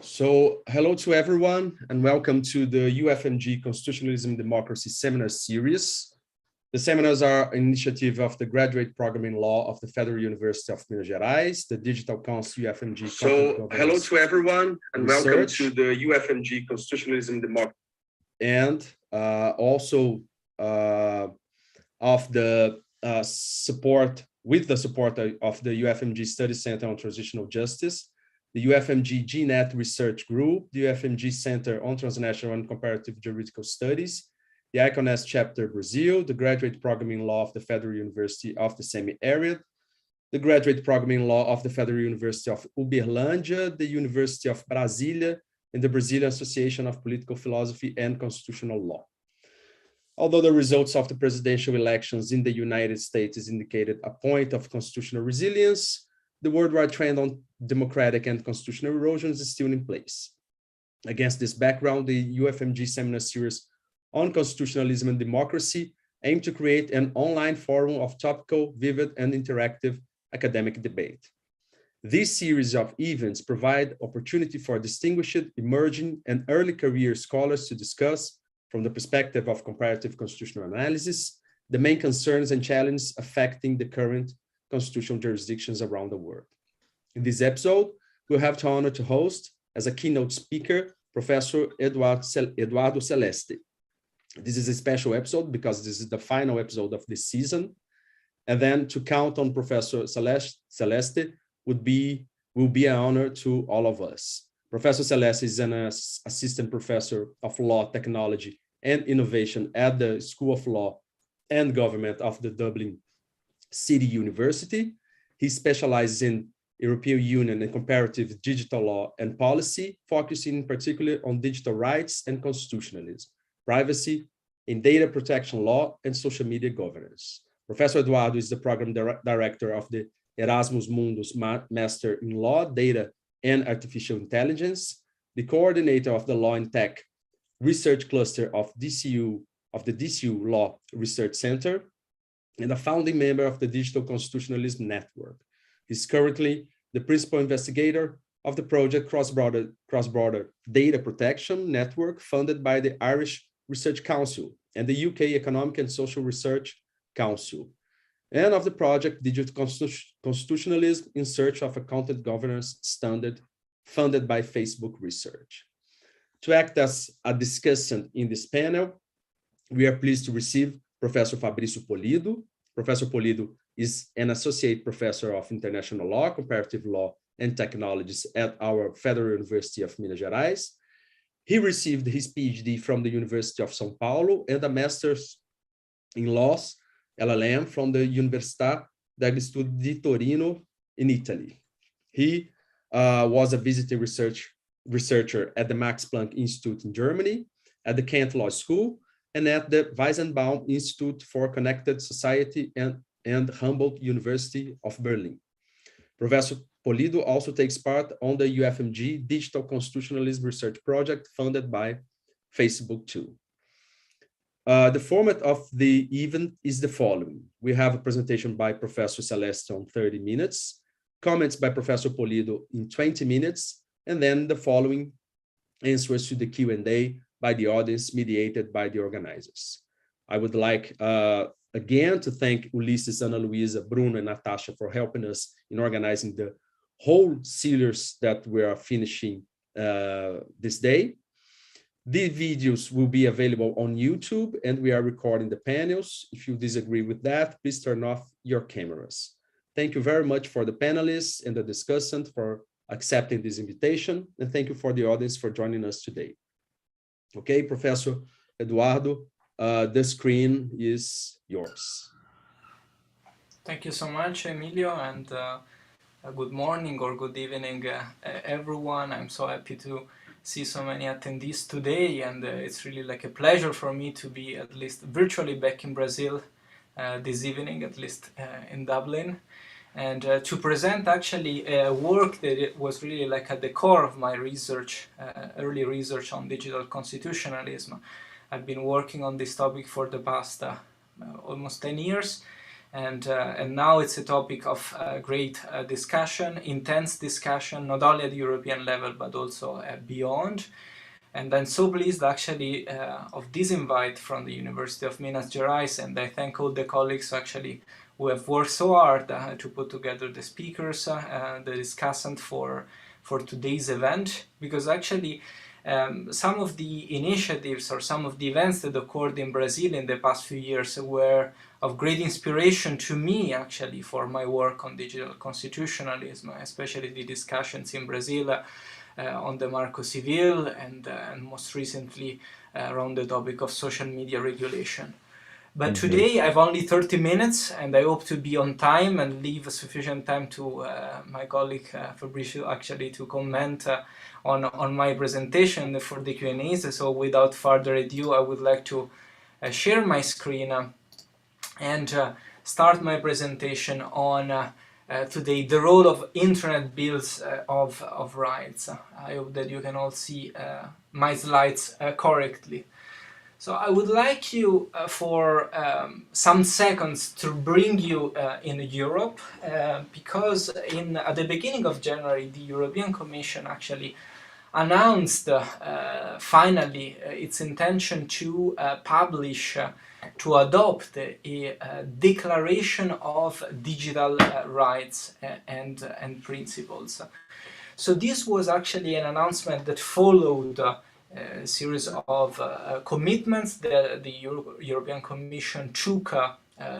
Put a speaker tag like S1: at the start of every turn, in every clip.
S1: So hello to everyone and welcome to the UFMG Constitutionalism Democracy Seminar Series. The seminars are an initiative of the Graduate Program in Law of the Federal University of Minas Gerais, the Digital Council UFMG. So hello to everyone and welcome to the UFMG Constitutionalism Democracy. And also of the support, with the support of the UFMG Study Center on Transitional Justice, the UFMG GNet Research Group, the UFMG Center on Transnational and Comparative Juridical Studies, the Net Chapter Brazil, the Graduate Program in Law of the Federal University of the Semi-Arid, the Graduate Program in Law of the Federal University of Uberlândia, the University of Brasília, and the Brazilian Association of Political Philosophy and Constitutional Law. Although the results of the presidential elections in the United States indicated a point of constitutional resilience, the worldwide trend on democratic and constitutional erosion is still in place. Against this background, the UFMG Seminar Series on Constitutionalism and Democracy aim to create an online forum of topical, vivid, and interactive academic debate. This series of events provide opportunity for distinguished, emerging, and early career scholars to discuss, from the perspective of comparative constitutional analysis, the main concerns and challenges affecting the current constitutional jurisdictions around the world. In this episode, we'll have the honor to host, as a keynote speaker, Professor Eduardo Celeste. This is a special episode because this is the final episode of this season. And then to count on Professor Celeste will be an honor to all of us. Professor Celeste is an assistant professor of law, technology, and innovation at the School of Law and Government of the Dublin City University. He specializes in European Union and comparative digital law and policy, focusing in particular on digital rights and constitutionalism, privacy, in data protection law, and social media governance. Professor Eduardo is the program director of the Erasmus Mundus Master in Law, Data, and Artificial Intelligence, the coordinator of the Law and Tech Research Cluster of the DCU Law Research Center, and a founding member of the Digital Constitutionalism Network. He's currently the principal investigator of the project Cross-Border Data Protection Network, funded by the Irish Research Council and the UK Economic and Social Research Council, and of the project Digital Constitutionalism in Search of a Content Governance Standard, funded by Facebook Research. To act as a discussant in this panel, we are pleased to receive Professor Fabricio Polido. Professor Polido is an associate professor of international law, comparative law, and technologies at our Federal University of Minas Gerais. He received his PhD from the University of São Paulo and a master's in laws, LLM, from the Università degli Studi di Torino in Italy. He was a visiting researcher at the Max Planck Institute in Germany, at the Kent Law School, and at the Weizenbaum Institute for Connected Society and Humboldt University of Berlin. Professor Polido also takes part on the UFMG Digital Constitutionalism Research Project, funded by Facebook too. The format of the event is the following. We have a presentation by Professor Celeste on 30 minutes, comments by Professor Polido in 20 minutes, and then the following answers to the Q&A by the audience, mediated by the organizers. I would like again to thank Ulisses, Ana Luisa, Bruno, and Natasha for helping us in organizing the whole series that we are finishing this day. The videos will be available on YouTube, and we are recording the panels. If you disagree with that, please turn off your cameras. Thank you very much for the panelists and the discussant for accepting this invitation, and thank you for the audience for joining us today. Okay, Professor Eduardo, the screen is yours.
S2: Thank you so much, Emilio, and good morning or good evening, everyone. I'm so happy to see so many attendees today, and it's really like a pleasure for me to be at least virtually back in Brazil this evening, at least in Dublin, and to present actually a work that was really like at the core of my research, early research on digital constitutionalism. I've been working on this topic for the past almost 10 years, And now it's a topic of great discussion, intense discussion, not only at the European level, but also beyond. And I'm so pleased actually of this invite from the University of Minas Gerais, and I thank all the colleagues actually who have worked so hard to put together the speakers, the discussant for today's event, because actually some of the initiatives or some of the events that occurred in Brazil in the past few years were of great inspiration to me actually for my work on digital constitutionalism, especially the discussions in Brazil on the Marco Civil and most recently around the topic of social media regulation. But today I've only 30 minutes and I hope to be on time and leave sufficient time to my colleague Fabrício actually to comment on my presentation for the Q&As. So without further ado, I would like to share my screen and start my presentation on today the role of internet bills of rights. I hope that you can all see my slides correctly. So I would like you for some seconds to bring you in Europe because at the beginning of January the European Commission actually announced finally its intention to publish to adopt a declaration of digital rights and principles. So this was actually an announcement that followed a series of commitments that the European Commission took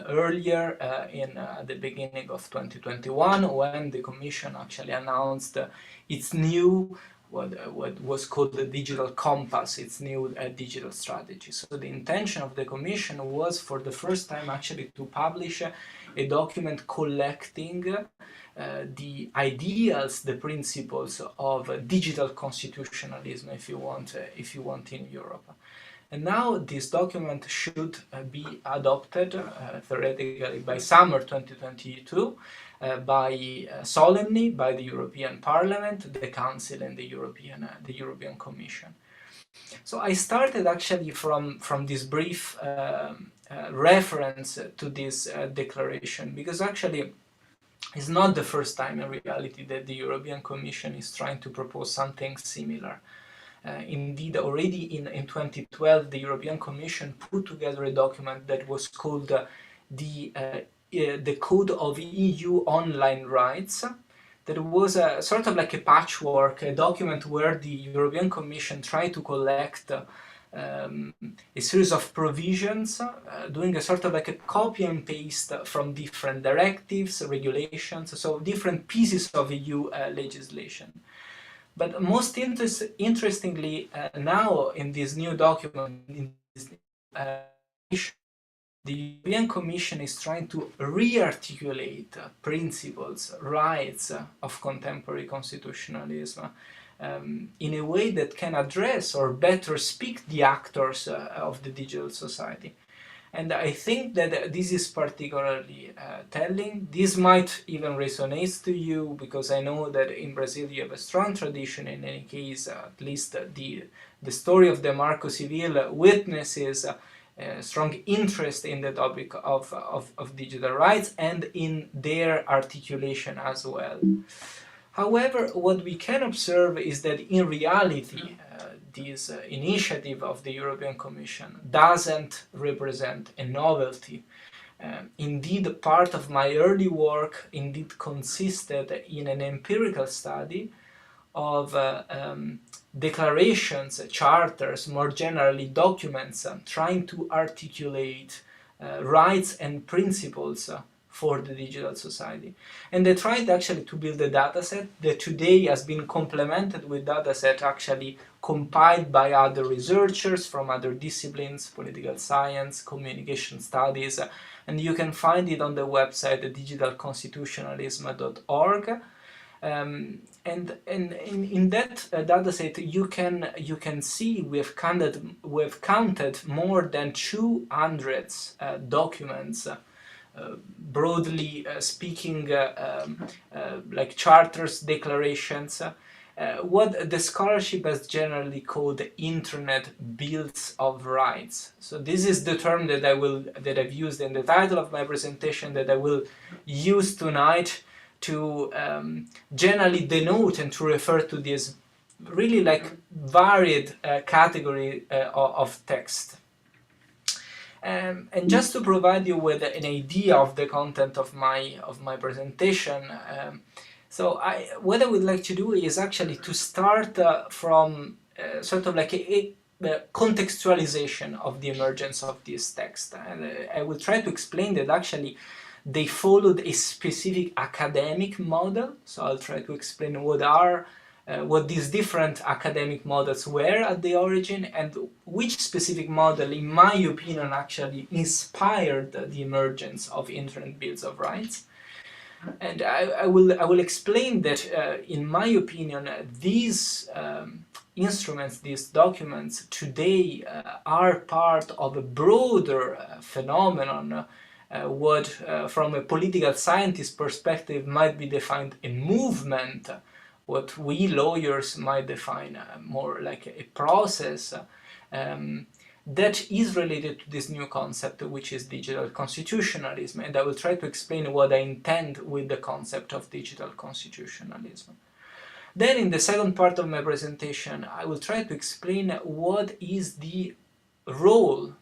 S2: earlier in the beginning of 2021 when the Commission actually announced its new what was called the Digital Compass, its new digital strategy. So the intention of the Commission was for the first time actually to publish a document collecting the ideals, the principles of digital constitutionalism, if you want, in Europe. And now this document should be adopted theoretically by summer 2022 solemnly by the European Parliament, the Council, and the European Commission. So I started actually from this brief reference to this declaration because actually it's not the first time in reality that the European Commission is trying to propose something similar. Indeed, already in 2012, the European Commission put together a document that was called the Code of EU Online Rights. That was a sort of like a patchwork, a document where the European Commission tried to collect a series of provisions, doing a sort of like a copy and paste from different directives, regulations, so different pieces of EU legislation. But most interestingly, now in this new document, the European Commission is trying to re-articulate principles, rights of contemporary constitutionalism in a way that can address or better speak the actors of the digital society. And I think that this is particularly telling. This might even resonate to you because I know that in Brazil you have a strong tradition. In any case, at least the story of the Marco Civil witnesses strong interest in the topic of digital rights and in their articulation as well. However, what we can observe is that in reality, this initiative of the European Commission doesn't represent a novelty. Indeed, part of my early work indeed consisted in an empirical study of declarations, charters, more generally documents trying to articulate rights and principles for the digital society. And they tried actually to build a dataset that today has been complemented with dataset actually compiled by other researchers from other disciplines, political science, communication studies, and you can find it on the website digitalconstitutionalism.org. And in that dataset you can see we've counted more than 200 documents, broadly speaking, like charters, declarations, what the scholarship has generally called the Internet Bills of Rights. So this is the term that I've used in the title of my presentation, that I will use tonight to generally denote and to refer to this really like varied category of text. And just to provide you with an idea of the content of my presentation, so what I would like to do is actually to start from sort of like a contextualization of the emergence of this text. And I will try to explain that actually they followed a specific academic model. So I'll try to explain what these different academic models were at the origin, and which specific model, in my opinion, actually inspired the emergence of Internet Bills of Rights. And I will explain that, in my opinion, these instruments, these documents today are part of a broader phenomenon, what from a political scientist perspective might be defined a movement, what we lawyers might define more like a process that is related to this new concept, which is digital constitutionalism. And I will try to explain what I intend with the concept of digital constitutionalism. Then in the second part of my presentation, I will try to explain what is the role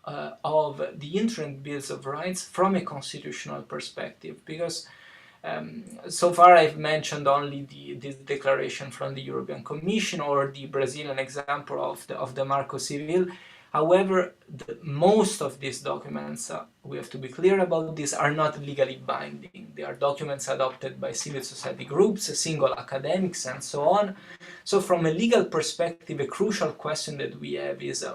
S2: of the Internet Bills of Rights from a constitutional perspective, because so far I've mentioned only this declaration from the European Commission or the Brazilian example of the Marco Civil. However, most of these documents, we have to be clear about this, are not legally binding. They are documents adopted by civil society groups, single academics, and so on. So from a legal perspective, a crucial question that we have is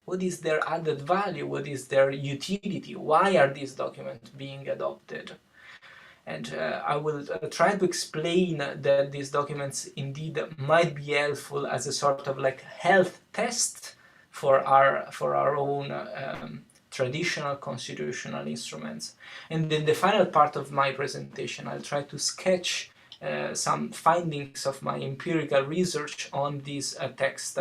S2: what is their added value? What is their utility? Why are these documents being adopted? And I will try to explain that these documents indeed might be helpful as a sort of like health test for our own traditional constitutional instruments. And in the final part of my presentation, I'll try to sketch some findings of my empirical research on this text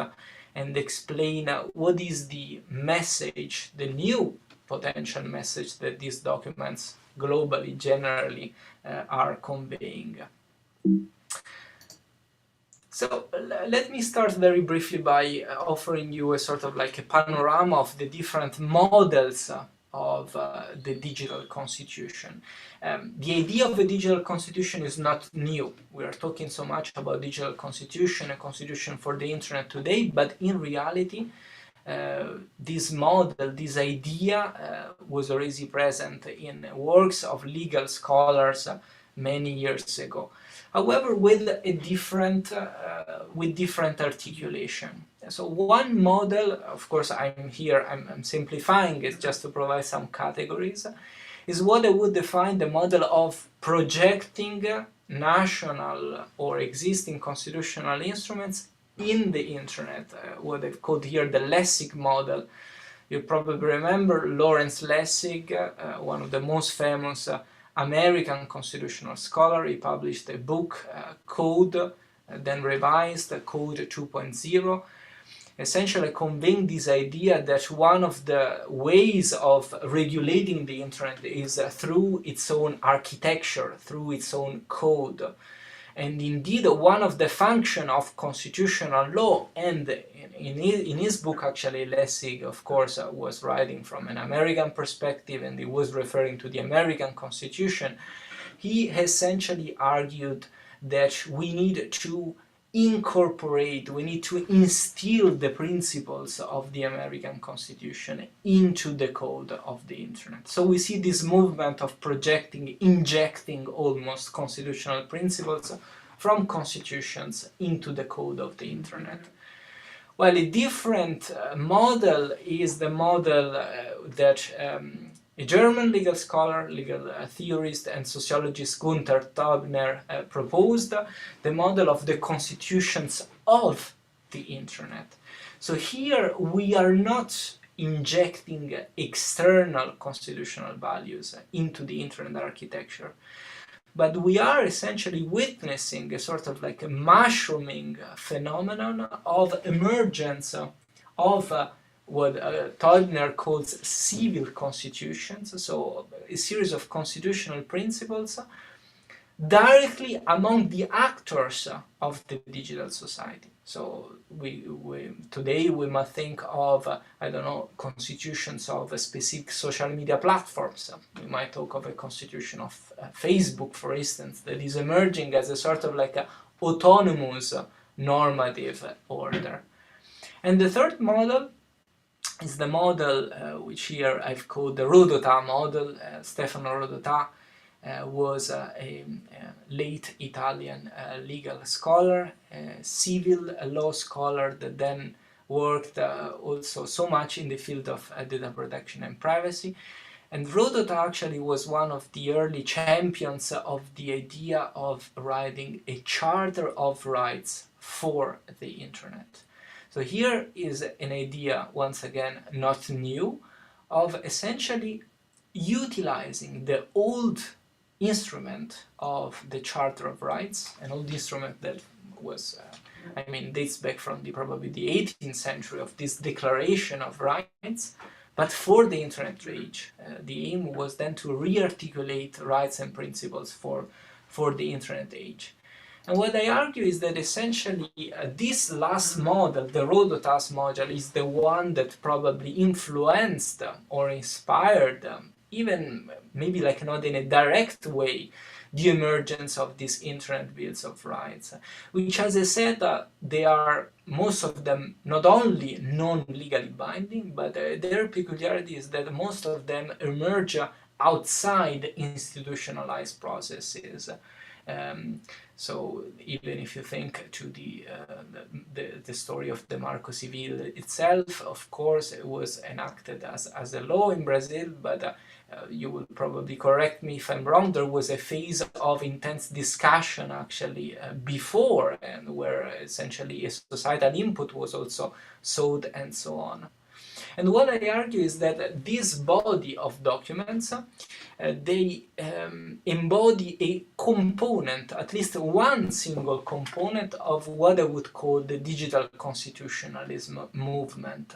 S2: and explain what is the message, the new potential message that these documents globally, generally, are conveying. So let me start very briefly by offering you a sort of like a panorama of the different models of the digital constitution. The idea of a digital constitution is not new. We are talking so much about digital constitution, a constitution for the internet today, but in reality, this model, this idea was already present in works of legal scholars many years ago. However, with a different articulation. So one model, of course, I'm simplifying it just to provide some categories, is what I would define the model of projecting national or existing constitutional instruments in the internet, what I've called here the Lasik Model. You probably remember Lawrence Lasik, one of the most famous American constitutional scholar. He published a book, Code, then revised, Code 2.0, essentially conveying this idea that one of the ways of regulating the internet is through its own architecture, through its own code. And indeed, one of the functions of constitutional law, and in his book actually, Lasik, of course, was writing from an American perspective, and he was referring to the American Constitution. He essentially argued that we need to incorporate, we need to instill the principles of the American Constitution into the code of the internet. So we see this movement of projecting, injecting almost constitutional principles from constitutions into the code of the internet. Well, a different model is the model that a German legal scholar, legal theorist and sociologist Gunther Taubner proposed, the model of the constitutions of the internet. So here we are not injecting external constitutional values into the internet architecture, but we are essentially witnessing a sort of like a mushrooming phenomenon of emergence of what Teubner calls civil constitutions, so a series of constitutional principles directly among the actors of the digital society. So today we might think of, I don't know, constitutions of specific social media platforms. We might talk of a constitution of Facebook, for instance, that is emerging as a sort of like a autonomous normative order. And the third model is the model which here I've called the Rudotta model. Stefano Rudotta was a late Italian legal scholar, a civil law scholar that then worked also so much in the field of data protection and privacy. And Rudotta actually was one of the early champions of the idea of writing a charter of rights for the internet. So here is an idea, once again, not new, of essentially utilizing the old instrument of the Charter of Rights, an old instrument that was, dates back from probably the 18th century, of this Declaration of Rights, but for the internet age. The aim was then to re-articulate rights and principles for the internet age. And what I argue is that essentially this last model, the Rudotta's model, is the one that probably influenced or inspired, even maybe like not in a direct way, the emergence of these internet bills of rights, which, as I said, they are, most of them, not only non-legally binding, but their peculiarity is that most of them emerge outside institutionalized processes. So even if you think to the story of the Marco Civil itself, of course it was enacted as a law in Brazil, but you will probably correct me if I'm wrong, there was a phase of intense discussion actually before, and where essentially a societal input was also sought and so on. And what I argue is that this body of documents, they embody a component, at least one single component, of what I would call the digital constitutionalism movement.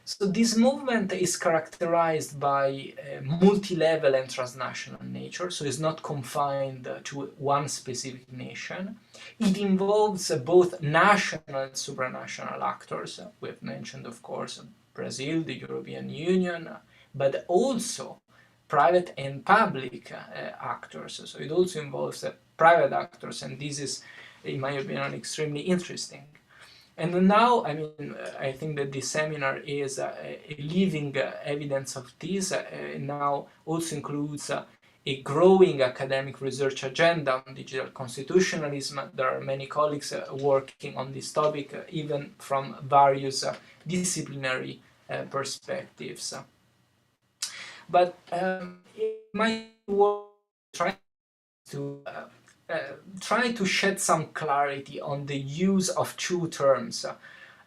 S2: So this movement is characterized by multi-level and transnational nature, so it's not confined to one specific nation. It involves both national and supranational actors. We've mentioned, of course, Brazil, the European Union, but also private and public actors. So it also involves private actors, and this is, in my opinion, extremely interesting. And now, I think that this seminar is a living evidence of this. Now also includes a growing academic research agenda on digital constitutionalism. There are many colleagues working on this topic, even from various disciplinary perspectives. But my work try to shed some clarity on the use of two terms.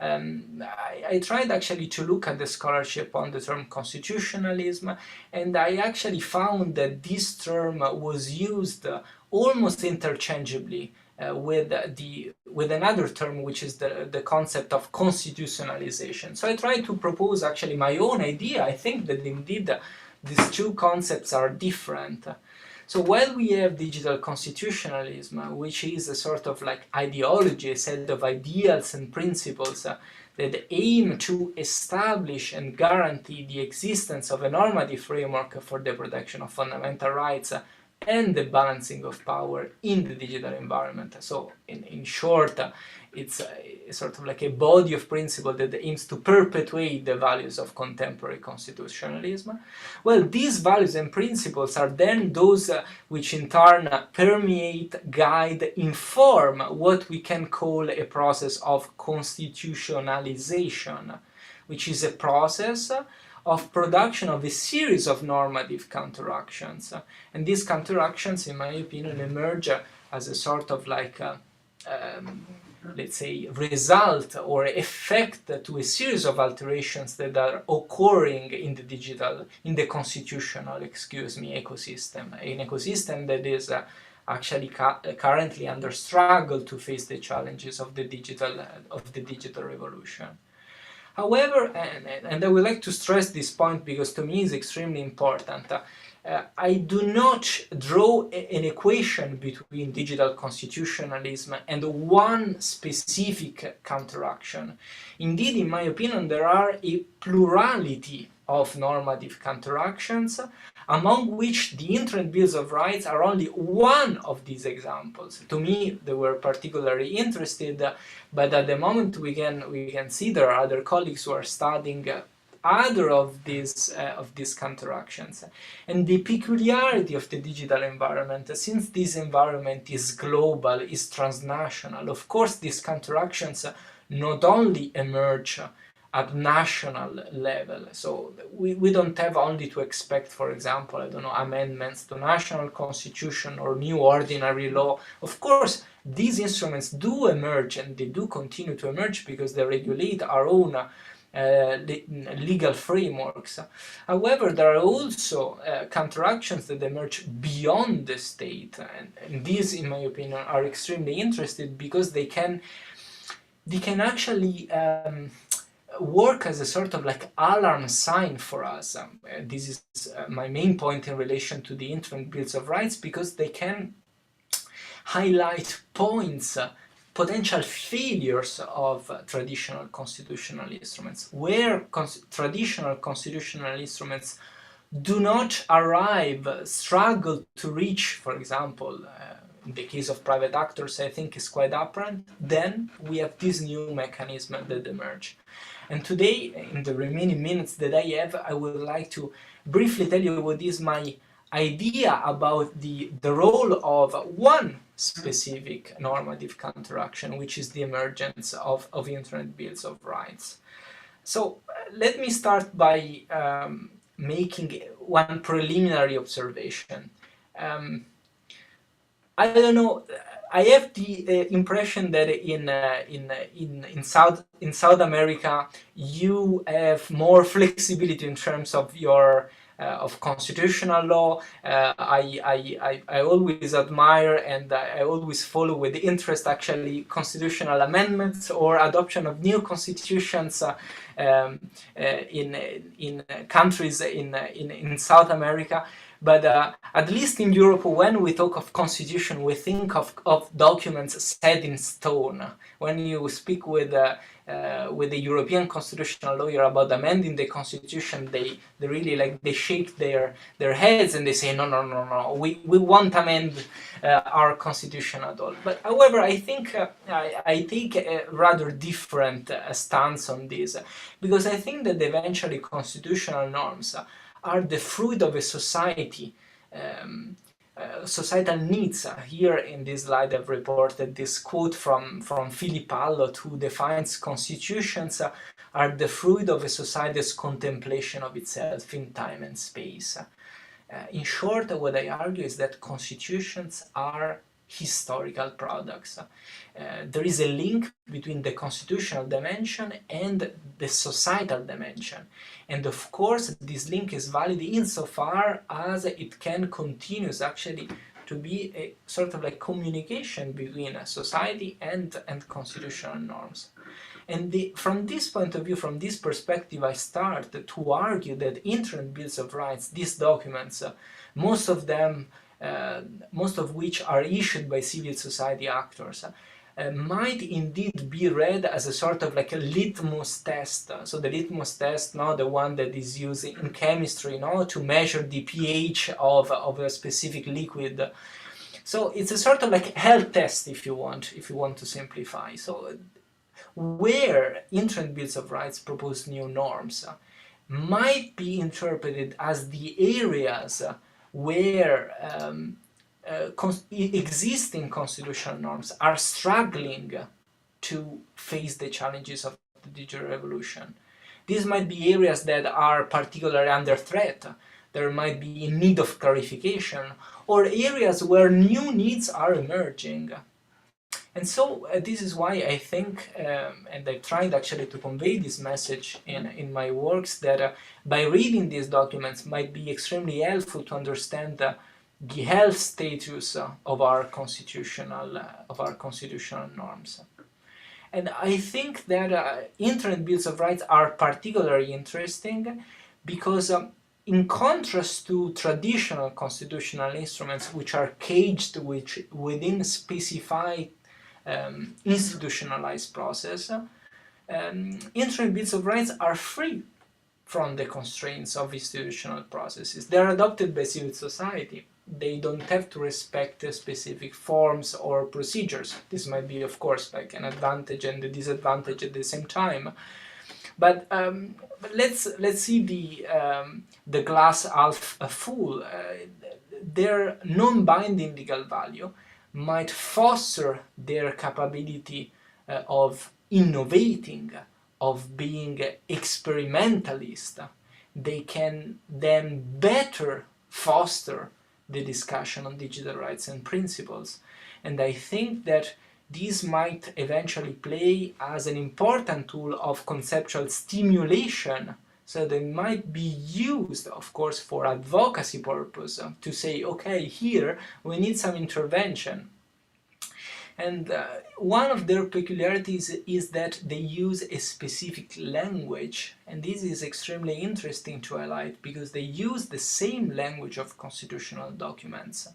S2: I tried actually to look at the scholarship on the term constitutionalism, and I actually found that this term was used almost interchangeably with another term, which is the concept of constitutionalization. So I tried to propose actually my own idea. I think that indeed these two concepts are different. So while we have digital constitutionalism, which is a sort of like ideology, a set of ideals and principles that aim to establish and guarantee the existence of a normative framework for the protection of fundamental rights and the balancing of power in the digital environment. So in short, it's a sort of like a body of principle that aims to perpetuate the values of contemporary constitutionalism. Well, these values and principles are then those which in turn permeate, guide, inform what we can call a process of constitutionalization, which is a process of production of a series of normative counteractions. And these counteractions, in my opinion, emerge as a sort of like let's say, result or effect to a series of alterations that are occurring in the constitutional, ecosystem, an ecosystem that is actually currently under struggle to face the challenges of the digital revolution. However, and I would like to stress this point because to me it's extremely important, I do not draw an equation between digital constitutionalism and one specific counteraction. Indeed, in my opinion, there are a plurality of normative counteractions, among which the Internet Bills of Rights are only one of these examples. To me, they were particularly interested, but at the moment we can see there are other colleagues who are studying other of these counteractions. And the peculiarity of the digital environment, since this environment is global, is transnational, of course these counteractions not only emerge at national level. So we don't have only to expect, for example, I don't know, amendments to national constitution or new ordinary law. Of course, these instruments do emerge and they do continue to emerge because they regulate our own legal frameworks. However, there are also counteractions that emerge beyond the state, and these, in my opinion, are extremely interesting because they can actually work as a sort of like alarm sign for us. This is my main point in relation to the Internet Bills of Rights, because they can highlight points, potential failures of traditional constitutional instruments, where traditional constitutional instruments do not struggle to reach, for example, in the case of private actors, I think is quite apparent, then we have this new mechanism that emerge. And today, in the remaining minutes that I have, I would like to briefly tell you what is my idea about the role of one specific normative counteraction, which is the emergence of Internet Bills of Rights. So let me start by making one preliminary observation. I don't know. I have the impression that in South America you have more flexibility in terms of your of constitutional law. I always admire and I always follow with interest actually constitutional amendments or adoption of new constitutions in countries in South America. But at least in Europe, when we talk of constitution, we think of documents set in stone. When you speak with a European constitutional lawyer about amending the constitution, they really they shake their heads and they say no, we won't amend our constitution at all. But however, I think I take a rather different stance on this, because I think that eventually constitutional norms are the fruit of a society, societal needs. Here in this slide I've reported this quote from Philip Allott, who defines constitutions are the fruit of a society's contemplation of itself in time and space. In short, what I argue is that constitutions are historical products. There is a link between the constitutional dimension and the societal dimension. And of course, this link is valid insofar as it can continue actually to be a sort of like communication between a society and constitutional norms. And from this point of view, from this perspective, I start to argue that Internet Bills of Rights, these documents, most of which are issued by civil society actors, might indeed be read as a sort of like a litmus test. So the litmus test, the one that is used in chemistry, to measure the pH of a specific liquid. So it's a sort of like health test, if you want to simplify. So where Internet Bills of Rights propose new norms might be interpreted as the areas where existing constitutional norms are struggling to face the challenges of the digital revolution. These might be areas that are particularly under threat. There might be in need of clarification, or areas where new needs are emerging. And so this is why I think, and I've tried actually to convey this message in my works, that by reading these documents might be extremely helpful to understand the health status of our constitutional norms. And I think that Internet Bills of Rights are particularly interesting because in contrast to traditional constitutional instruments which are caged within specified institutionalized process, Internet Bills of Rights are free from the constraints of institutional processes. They are adopted by civil society. They don't have to respect specific forms or procedures. This might be, of course, like an advantage and a disadvantage at the same time. But let's see the glass half full. Their non-binding legal value might foster their capability of innovating, of being experimentalist. They can then better foster the discussion on digital rights and principles. And I think that these might eventually play as an important tool of conceptual stimulation. So they might be used, of course, for advocacy purpose, to say, okay, here we need some intervention. And one of their peculiarities is that they use a specific language, and this is extremely interesting to highlight because they use the same language of constitutional documents,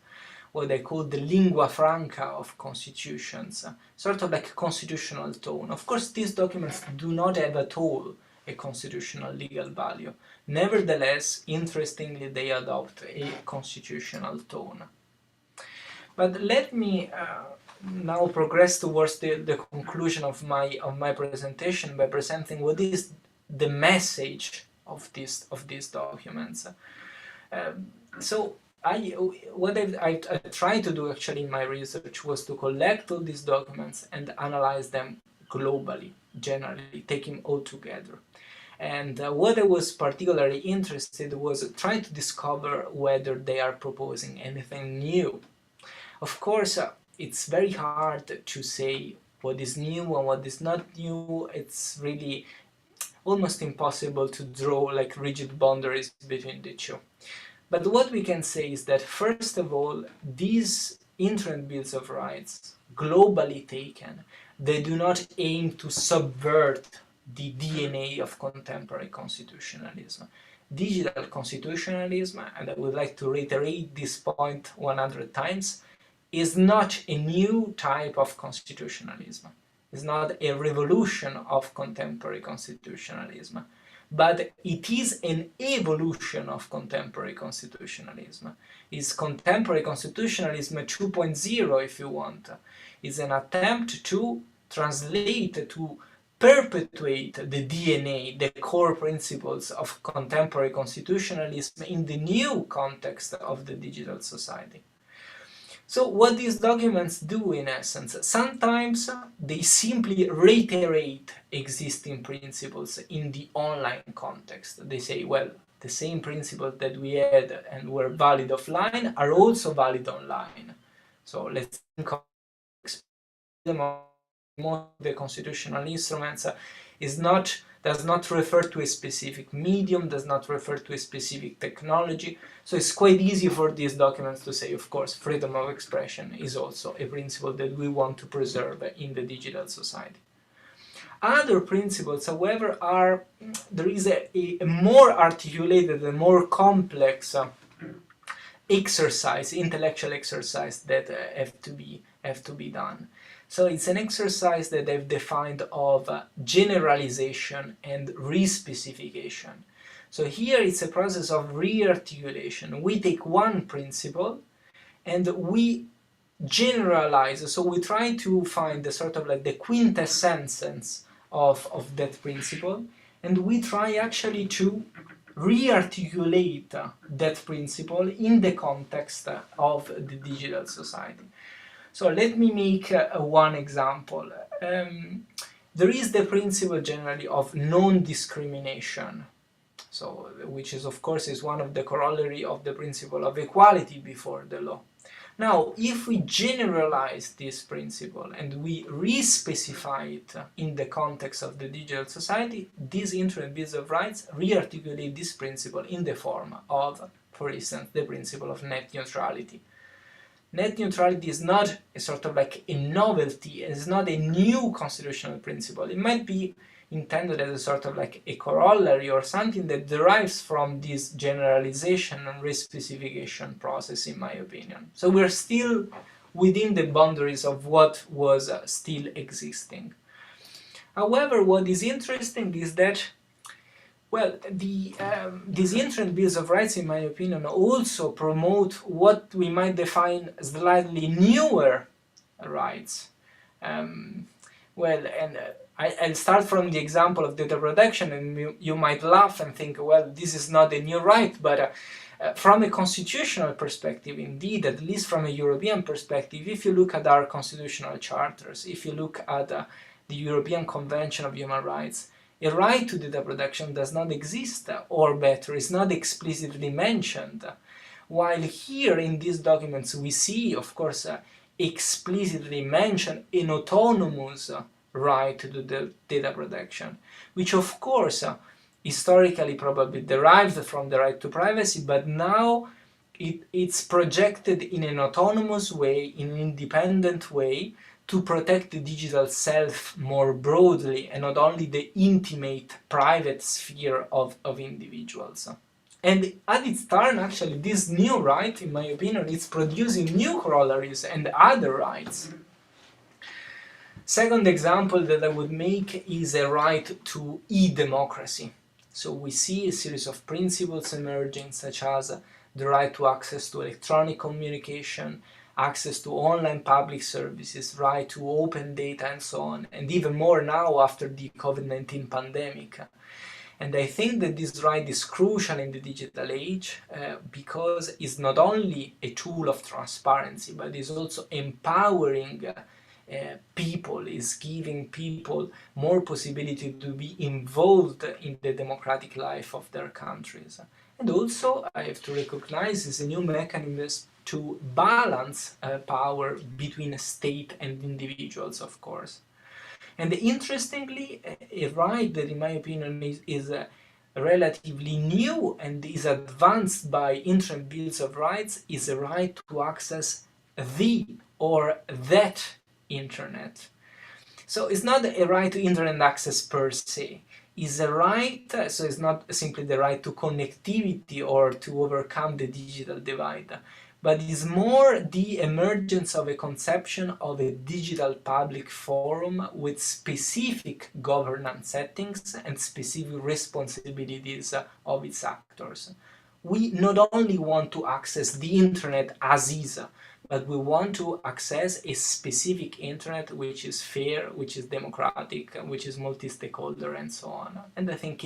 S2: what they call the lingua franca of constitutions, sort of like a constitutional tone. Of course, these documents do not have at all a constitutional legal value. Nevertheless, interestingly, they adopt a constitutional tone. But let me now progress towards the conclusion of my presentation by presenting what is the message of these documents. So what I tried to do actually in my research was to collect all these documents and analyze them globally, generally, taking all together. And what I was particularly interested was trying to discover whether they are proposing anything new. Of course, it's very hard to say what is new and what is not new. It's really almost impossible to draw like rigid boundaries between the two. But what we can say is that, first of all, these Internet Bills of Rights, globally taken, they do not aim to subvert the DNA of contemporary constitutionalism. Digital constitutionalism, and I would like to reiterate this point 100 times, is not a new type of constitutionalism. It's not a revolution of contemporary constitutionalism, but it is an evolution of contemporary constitutionalism. It's contemporary constitutionalism 2.0, if you want. It's an attempt to translate, to perpetuate the DNA, the core principles of contemporary constitutionalism in the new context of the digital society. So what these documents do in essence, sometimes they simply reiterate existing principles in the online context. They say, well, the same principles that we had and were valid offline are also valid online. So let's think of the constitutional instruments does not refer to a specific medium, does not refer to a specific technology. So it's quite easy for these documents to say, of course, freedom of expression is also a principle that we want to preserve in the digital society. Other principles, however, there is a more articulated and more complex exercise, intellectual exercise that have to be done. So it's an exercise that I've defined of generalization and respecification. So here it's a process of re-articulation. We take one principle and we generalize, so we try to find the sort of like the quintessence of that principle, and we try actually to re-articulate that principle in the context of the digital society. So let me make one example. There is the principle generally of non-discrimination, so which is of course is one of the corollary of the principle of equality before the law. Now, if we generalize this principle and we re-specify it in the context of the digital society, these Internet Bills of Rights re-articulate this principle in the form of, for instance, the principle of net neutrality. Net neutrality is not a sort of like a novelty, it's not a new constitutional principle. It might be intended as a sort of like a corollary or something that derives from this generalization and re-specification process, in my opinion. So we're still within the boundaries of what was still existing. However, what is interesting is that, well, these Internet Bills of Rights, in my opinion, also promote what we might define as slightly newer rights. I'll start from the example of data protection, and you might laugh and think, well, this is not a new right, but from a constitutional perspective, indeed, at least from a European perspective, if you look at our constitutional charters, if you look at the European Convention of Human Rights, a right to data protection does not exist, or better, is not explicitly mentioned. While here in these documents we see, of course, explicitly mentioned an autonomous right to the data protection, which of course historically probably derived from the right to privacy, but now it's projected in an autonomous way, in an independent way, to protect the digital self more broadly and not only the intimate private sphere of individuals. And at its turn, actually, this new right, in my opinion, is producing new corollaries and other rights. Second example that I would make is a right to e-democracy. So we see a series of principles emerging, such as the right to access to electronic communication, access to online public services, right to open data and so on, and even more now after the COVID-19 pandemic. And I think that this right is crucial in the digital age because it's not only a tool of transparency, but is also empowering people, is giving people more possibility to be involved in the democratic life of their countries. And also, I have to recognize, is a new mechanism to balance power between state and individuals, of course. And interestingly, a right that, in my opinion, is relatively new and is advanced by Internet Bills of Rights is a right to access the or that Internet. So it's not a right to Internet access per se. It's a right, so it's not simply the right to connectivity or to overcome the digital divide, but it's more the emergence of a conception of a digital public forum with specific governance settings and specific responsibilities of its actors. We not only want to access the internet as is, but we want to access a specific internet which is fair, which is democratic, which is multi-stakeholder, and so on. And I think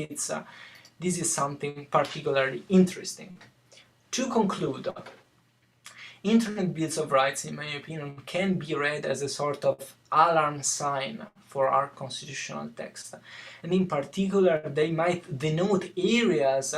S2: this is something particularly interesting. To conclude, Internet Bills of Rights, in my opinion, can be read as a sort of alarm sign for our constitutional text. And in particular, they might denote areas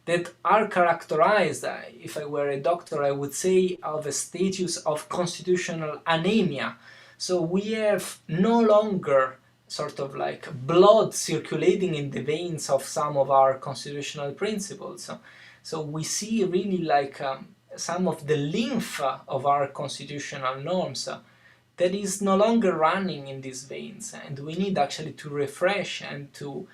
S2: that are characterized, if I were a doctor, I would say, of a status of constitutional anemia. So we have no longer sort of like blood circulating in the veins of some of our constitutional principles. So we see really like some of the lymph of our constitutional norms that is no longer running in these veins, and we need actually to refresh and to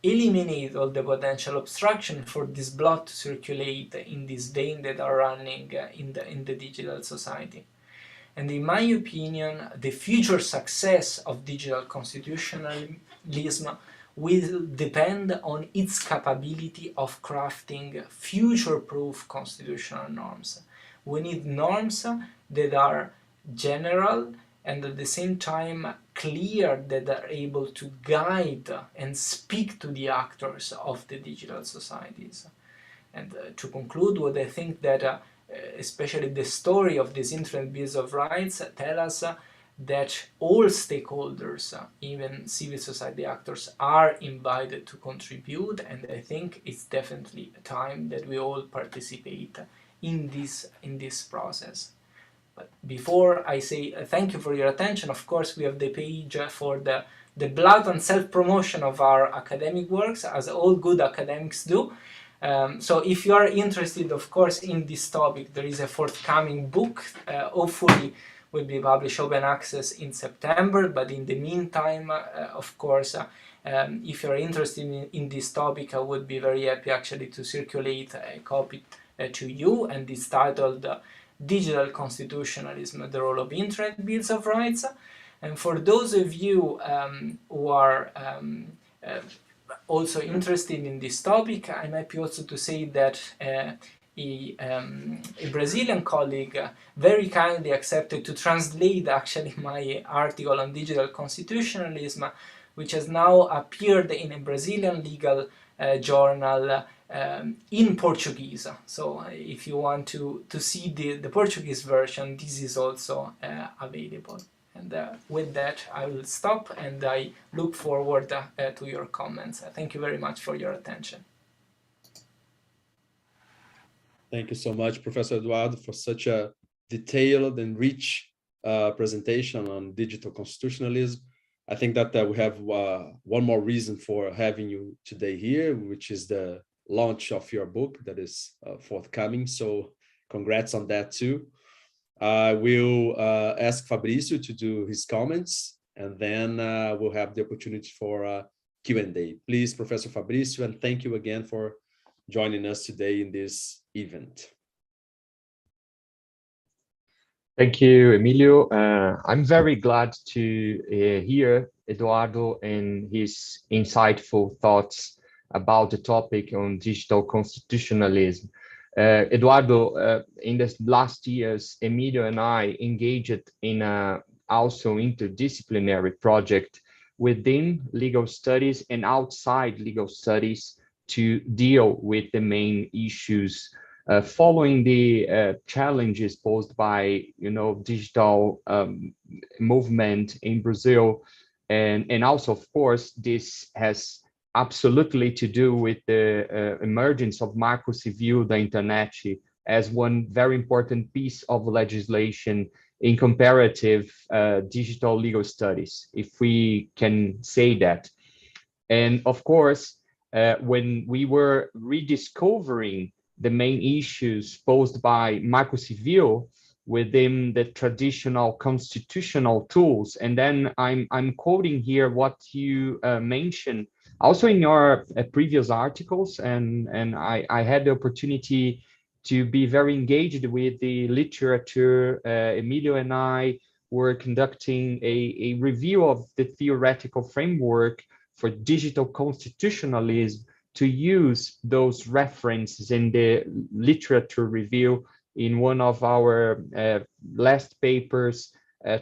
S2: eliminate all the potential obstruction for this blood to circulate in this vein that are running in the digital society. And in my opinion, the future success of digital constitutionalism will depend on its capability of crafting future-proof constitutional norms. We need norms that are general and at the same time clear, that are able to guide and speak to the actors of the digital societies. And to conclude, what I think that especially the story of these Internet Bills of Rights tell us that all stakeholders, even civil society actors, are invited to contribute, and I think it's definitely a time that we all participate in this process. But before I say thank you for your attention, of course, we have the page for the blatant self-promotion of our academic works, as all good academics do. So if you are interested, of course, in this topic, there is a forthcoming book, hopefully will be published open access in September, but in the meantime, of course, if you're interested in this topic, I would be very happy actually to circulate a copy to you, and it's titled Digital Constitutionalism, the Role of Internet Bills of Rights. And for those of you who are also interested in this topic, I'm happy also to say that a Brazilian colleague very kindly accepted to translate actually my article on digital constitutionalism, which has now appeared in a Brazilian legal journal in Portuguese. So if you want to see the Portuguese version, this is also available. And with that, I will stop, and I look forward to your comments. Thank you very much for your attention.
S1: Thank you so much, Professor Eduardo, for such a detailed and rich presentation on digital constitutionalism. I think that we have one more reason for having you today here, which is the launch of your book that is forthcoming. So congrats on that too. I will ask Fabrício to do his comments, and then we'll have the opportunity for Q&A. Please, Professor Fabrício, and thank you again for joining us today in this event.
S3: Thank you, Emilio. I'm very glad to hear Eduardo and his insightful thoughts about the topic on digital constitutionalism. Eduardo, in the last years, Emilio and I engaged in a also interdisciplinary project within legal studies and outside legal studies to deal with the main issues following the challenges posed by, digital movement in Brazil. And also, of course, this has absolutely to do with the emergence of Marco Civil da Internet as one very important piece of legislation in comparative digital legal studies, if we can say that. And of course, when we were rediscovering the main issues posed by Marco Civil within the traditional constitutional tools, and then I'm quoting here what you mentioned also in your previous articles, and I had the opportunity to be very engaged with the literature. Emilio and I were conducting a review of the theoretical framework for digital constitutionalism to use those references in the literature review in one of our last papers,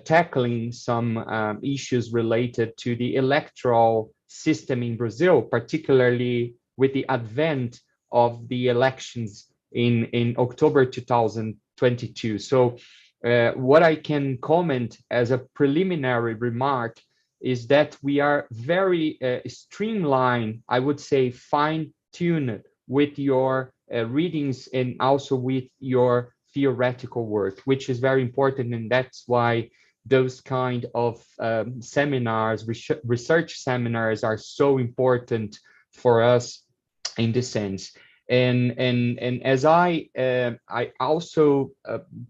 S3: tackling some issues related to the electoral system in Brazil, particularly with the advent of the elections in October 2022. So what I can comment as a preliminary remark is that we are very streamlined, I would say fine-tuned with your readings and also with your theoretical work, which is very important. And that's why those kind of seminars, research seminars, are so important for us in this sense. And as I also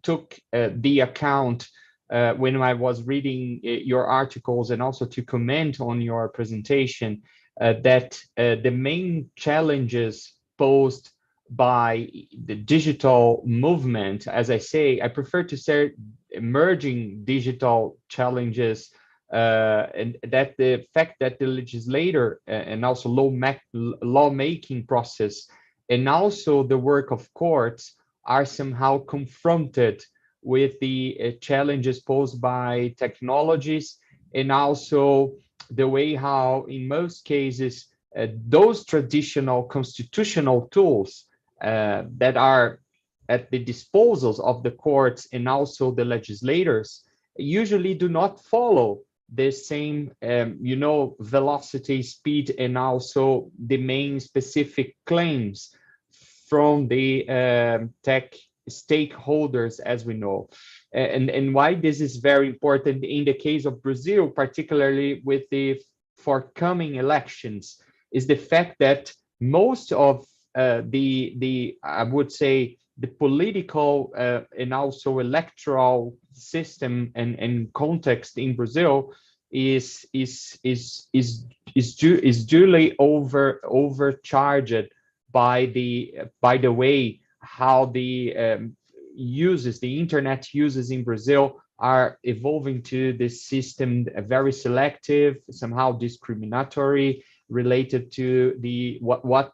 S3: took the account when I was reading your articles and also to comment on your presentation, that the main challenges posed by the digital movement, as I say, I prefer to say emerging digital challenges, and that the fact that the legislator and also lawmaking process and also the work of courts are somehow confronted with the challenges posed by technologies, and also the way how in most cases those traditional constitutional tools that are at the disposals of the courts and also the legislators usually do not follow the same velocity, speed, and also the main specific claims from the tech stakeholders, as we know. and why this is very important in the case of Brazil, particularly with the forthcoming elections, is the fact that most of the I would say the political and also electoral system and context in Brazil is duly overcharged by the way how the internet uses in Brazil are evolving to this system, very selective, somehow discriminatory, related to the what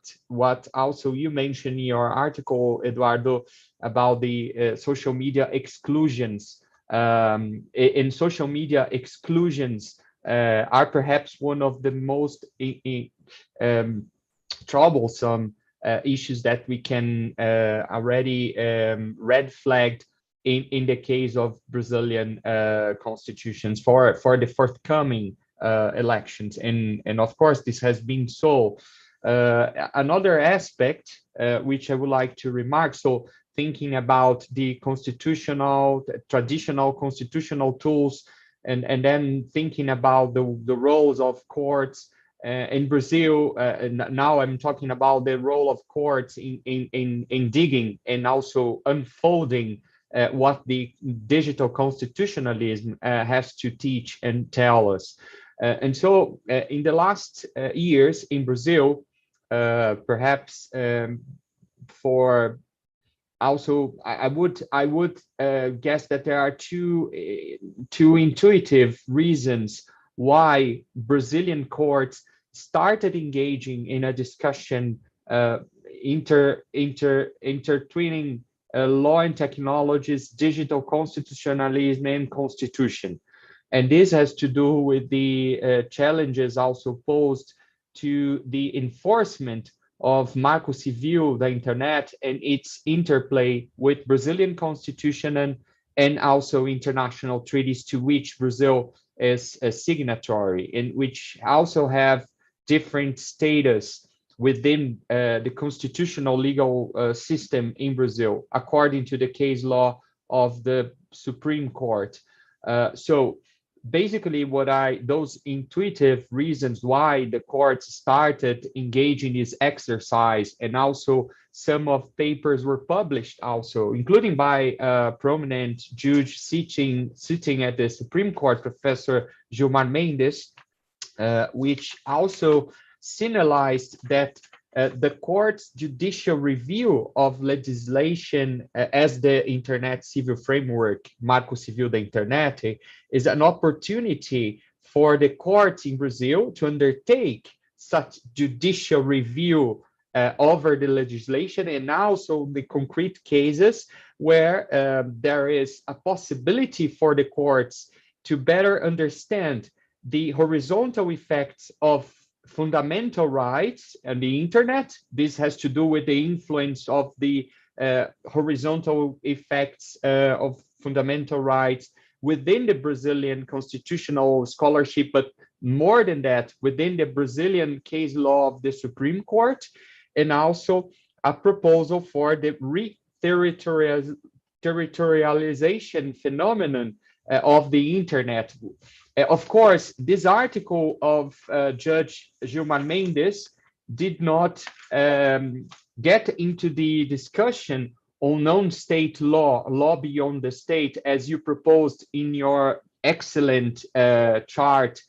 S3: also you mentioned in your article, Eduardo, about the social media exclusions. In social media exclusions are perhaps one of the most troublesome issues that we can already red flagged in the case of Brazilian constitutions for the forthcoming elections, and of course this has been so. Another aspect which I would like to remark, so thinking about the traditional constitutional tools, and then thinking about the roles of courts in Brazil. Now I'm talking about the role of courts in digging and also unfolding what the digital constitutionalism has to teach and tell us. And so in the last years in Brazil, perhaps for also, I would guess that there are two intuitive reasons why Brazilian courts started engaging in a discussion intertwining law and technologies, digital constitutionalism, and constitution. And this has to do with the challenges also posed to the enforcement of Marco Civil, the internet, and its interplay with Brazilian constitution and also international treaties to which Brazil is a signatory, and which also have different status within the constitutional legal system in Brazil, according to the case law of the Supreme Court. So basically those intuitive reasons why the courts started engaging this exercise, and also some of papers were published also, including by a prominent judge sitting at the Supreme Court, Professor Gilmar Mendes, which also signalized that the court's judicial review of legislation as the Internet Civil Framework, Marco Civil da Internet, is an opportunity for the courts in Brazil to undertake such judicial review over the legislation, and also the concrete cases where there is a possibility for the courts to better understand the horizontal effects of fundamental rights and the internet. This has to do with the influence of the horizontal effects of fundamental rights within the Brazilian constitutional scholarship, but more than that, within the Brazilian case law of the Supreme Court, and also a proposal for the re-territorialization phenomenon of the internet. Of course, this article of Judge Gilmar Mendes did not get into the discussion on non-state law beyond the state, as you proposed in your excellent chart,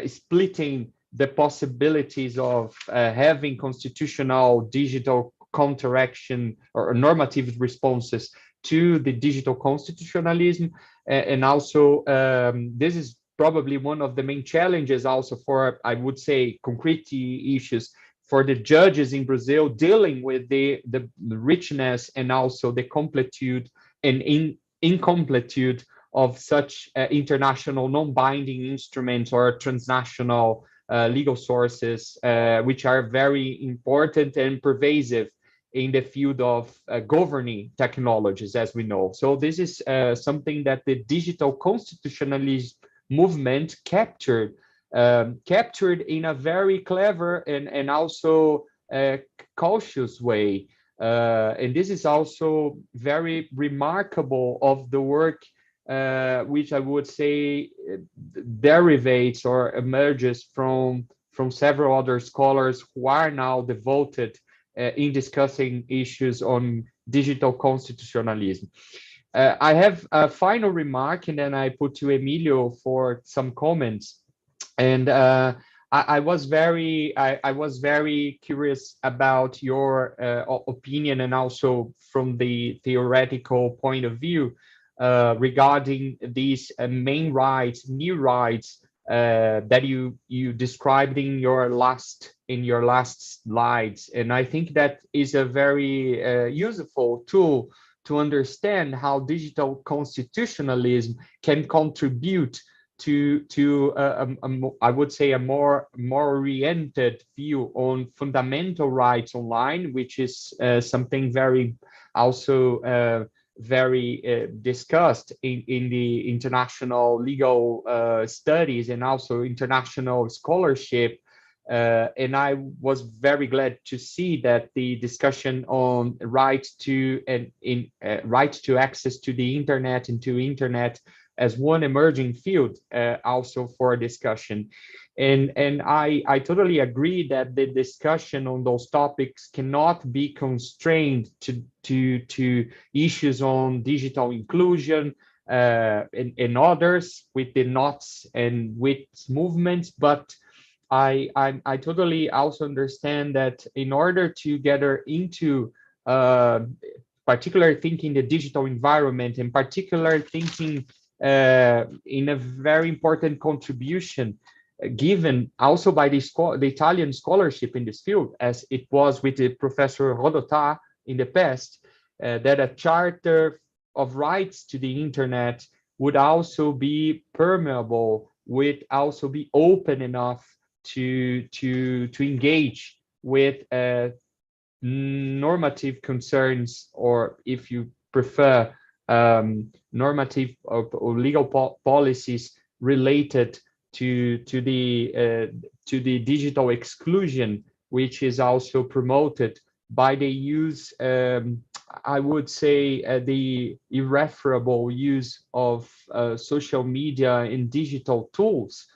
S3: splitting the possibilities of having constitutional digital counteraction or normative responses to the digital constitutionalism. And also, this is probably one of the main challenges also for, I would say, concrete issues for the judges in Brazil dealing with the richness and also the completude and incompletude of such international non-binding instruments or transnational legal sources, which are very important and pervasive in the field of governing technologies, as we know. So this is something that the digital constitutionalism movement captured in a very clever and also cautious way. And this is also very remarkable of the work which I would say derivates or emerges from several other scholars who are now devoted in discussing issues on digital constitutionalism. I have a final remark, and then I put to Emilio for some comments. And I was very curious about your opinion, and also from the theoretical point of view regarding these main rights, new rights that you described in your last slides. And I think that is a very useful tool to understand how digital constitutionalism can contribute to I would say a more oriented view on fundamental rights online, which is something very also very discussed in the international legal studies and also international scholarship. And I was very glad to see that the discussion on rights to rights to access to the internet and to internet as one emerging field also for discussion. And I totally agree that the discussion on those topics cannot be constrained to issues on digital inclusion and others with the knots and widths movements, but I totally also understand that in order to gather into particular thinking the digital environment, and particular thinking in a very important contribution given also by the Italian scholarship in this field, as it was with the Professor Rudotta in the past, that a charter of rights to the internet would also be permeable, would also be open enough to engage with normative concerns, or if you prefer, normative or legal policies related to the digital exclusion, which is also promoted by the use, I would say, the irreparable use of social media and digital tools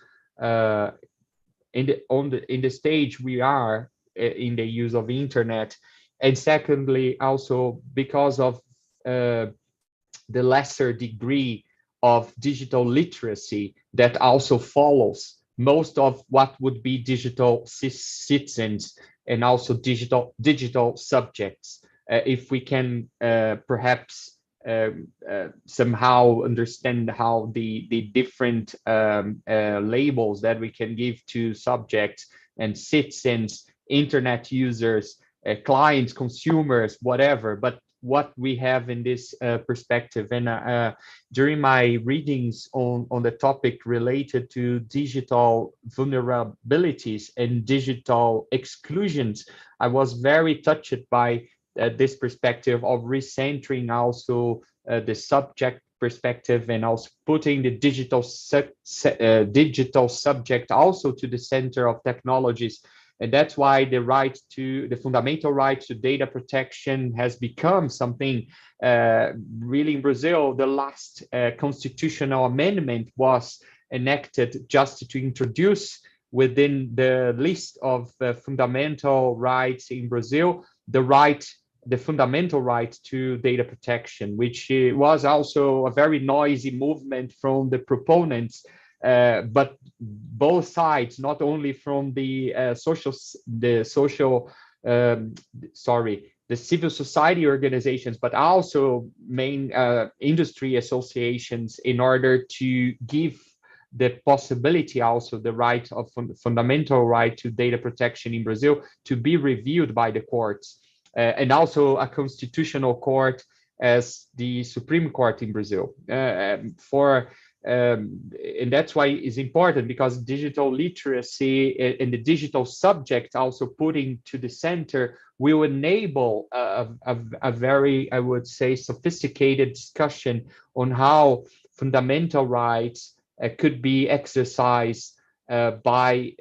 S3: in the stage we are in the use of internet. And secondly, also because of the lesser degree of digital literacy that also follows most of what would be digital citizens and also digital subjects. If we can perhaps somehow understand how the different labels that we can give to subjects and citizens, internet users, clients, consumers, whatever, but what we have in this perspective. And during my readings on the topic related to digital vulnerabilities and digital exclusions, I was very touched by this perspective of recentering also the subject perspective, and also putting the digital subject also to the center of technologies. And that's why the fundamental right to data protection has become something really in Brazil. The last constitutional amendment was enacted just to introduce within the list of fundamental rights in Brazil, the fundamental right to data protection, which was also a very noisy movement from the proponents, but both sides, not only from the civil society organizations, but also main industry associations, in order to give the possibility, also the right of fundamental right to data protection in Brazil, to be reviewed by the courts, and also a constitutional court as the Supreme Court in Brazil. And that's why it's important, because digital literacy and the digital subject also putting to the center will enable a very, I would say, sophisticated discussion on how fundamental rights could be exercised by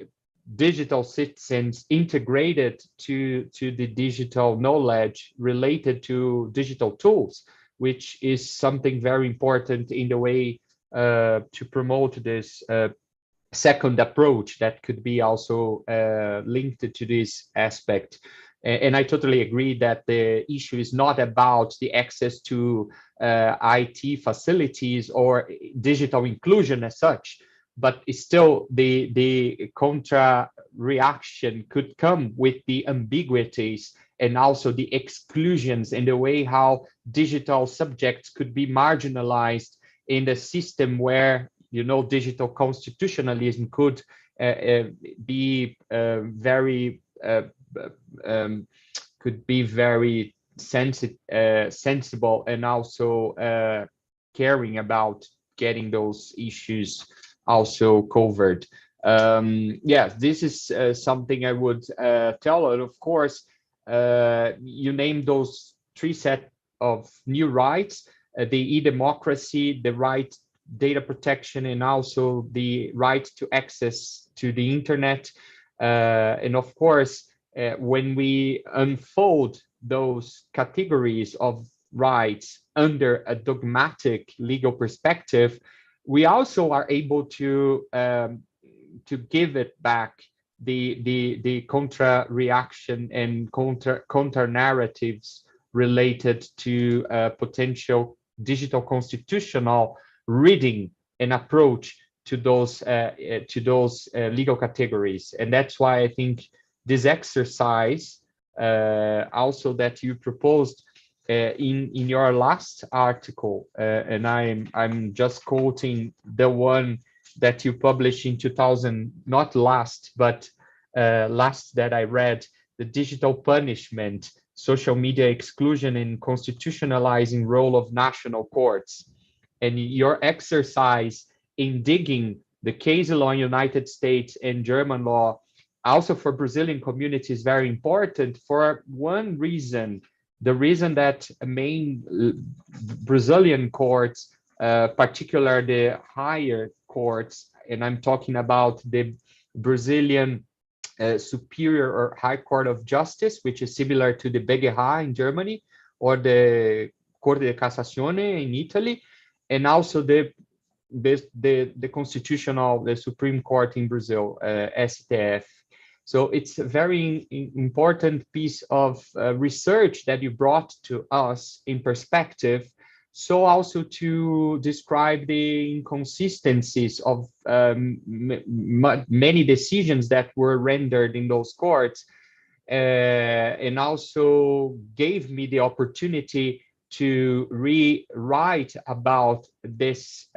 S3: digital citizens integrated to the digital knowledge related to digital tools. which is something very important in the way to promote this second approach that could be also linked to this aspect. And I totally agree that the issue is not about the access to IT facilities or digital inclusion as such, but still the contra reaction could come with the ambiguities and also the exclusions in the way how digital subjects could be marginalized in the system where, you know, digital constitutionalism could be very sensible and also caring about getting those issues also covered. Yeah, this is something I would tell. And of course, you named those three set of new rights: the e-democracy, the right data protection, and also the right to access to the internet. And of course, when we unfold those categories of rights under a dogmatic legal perspective, we also are able to give it back the contra reaction and counter narratives related to potential digital constitutional reading and approach to those legal categories. And that's why I think this exercise also that you proposed in your last article, and I'm just quoting the one that you published in 2000, not last, but last that I read, the digital punishment, social media exclusion and constitutionalizing role of national courts. And your exercise in digging the case law in United States and German law, also for Brazilian community, is very important for one reason. The reason that main Brazilian courts, particularly the higher courts, and I'm talking about the Brazilian Superior or High Court of Justice, which is similar to the BGH in Germany, or the Corte de Cassazione in Italy, and also the constitutional, the Supreme Court in Brazil, STF. So it's a very important piece of research that you brought to us in perspective. So also to describe the inconsistencies of many decisions that were rendered in those courts, and also gave me the opportunity to rewrite about this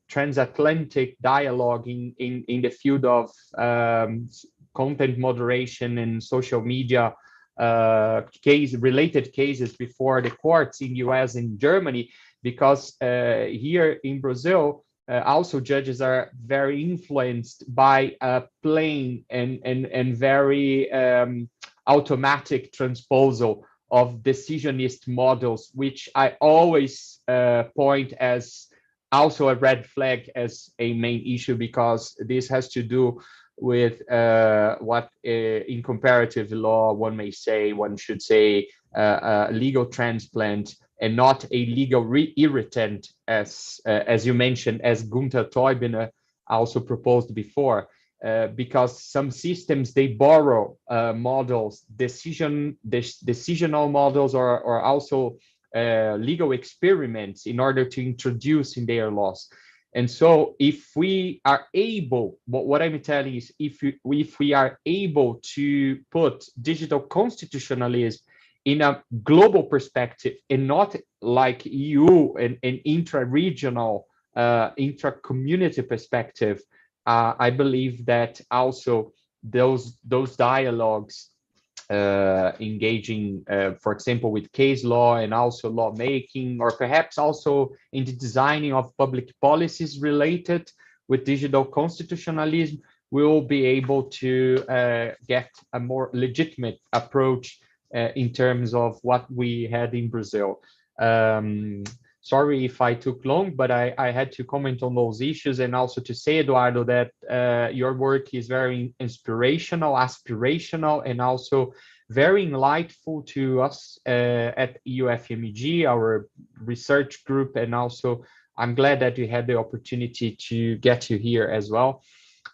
S3: transatlantic dialogue in the field of content moderation and social media related cases before the courts in US and Germany, because here in Brazil, also judges are very influenced by plain and very automatic transposal of decisionist models, which I always point as also a red flag as a main issue, because this has to do with what in comparative law one should say legal transplant and not a legal irritant, as you mentioned, as Gunther Teubner also proposed before, because some systems, they borrow models, decisional models, or also legal experiments in order to introduce in their laws. And so if we are able, what I'm telling is, if we are able to put digital constitutionalism in a global perspective and not like EU and intra-regional, intra-community perspective, I believe that also those dialogues engaging, for example, with case law and also lawmaking, or perhaps also in the designing of public policies related with digital constitutionalism, we will be able to get a more legitimate approach in terms of what we had in Brazil. Sorry if I took long, but I had to comment on those issues, and also to say, Eduardo, that your work is very inspirational, aspirational, and also very enlightful to us at UFMG, our research group, and also I'm glad that we had the opportunity to get you here as well.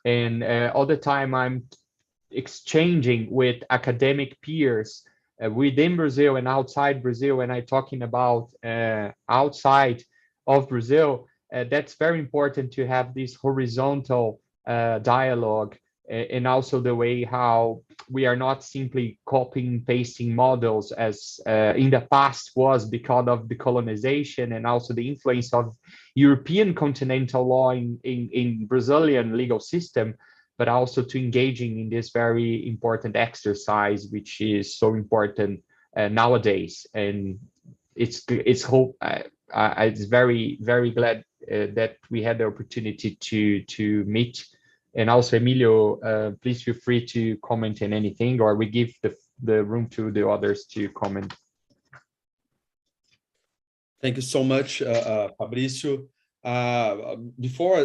S3: And all the time I'm exchanging with academic peers within Brazil and outside Brazil, and I'm talking about outside of Brazil. That's very important to have this horizontal dialogue, and also the way how we are not simply copying and pasting models as in the past was because of the colonization and also the influence of European continental law in Brazilian legal system, but also to engaging in this very important exercise, which is so important nowadays. And it's very, very glad that we had the opportunity to meet. And also, Emilio, please feel free to comment on anything, or we give the room to the others to comment.
S1: Thank you so much, Fabrício. Before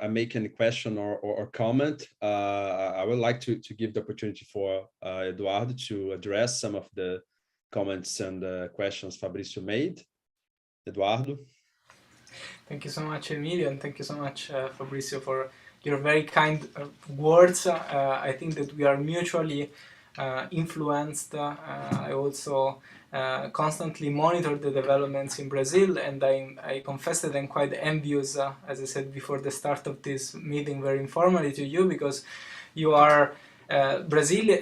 S1: I make any question or comment, I would like to give the opportunity for Eduardo to address some of the comments and questions Fabrício made. Eduardo.
S2: Thank you so much, Emilio, and thank you so much, Fabrício, for your very kind words. I think that we are mutually influenced. I also constantly monitor the developments in Brazil, and I confess that I'm quite envious, as I said before the start of this meeting, very informally to you, because you are Brazil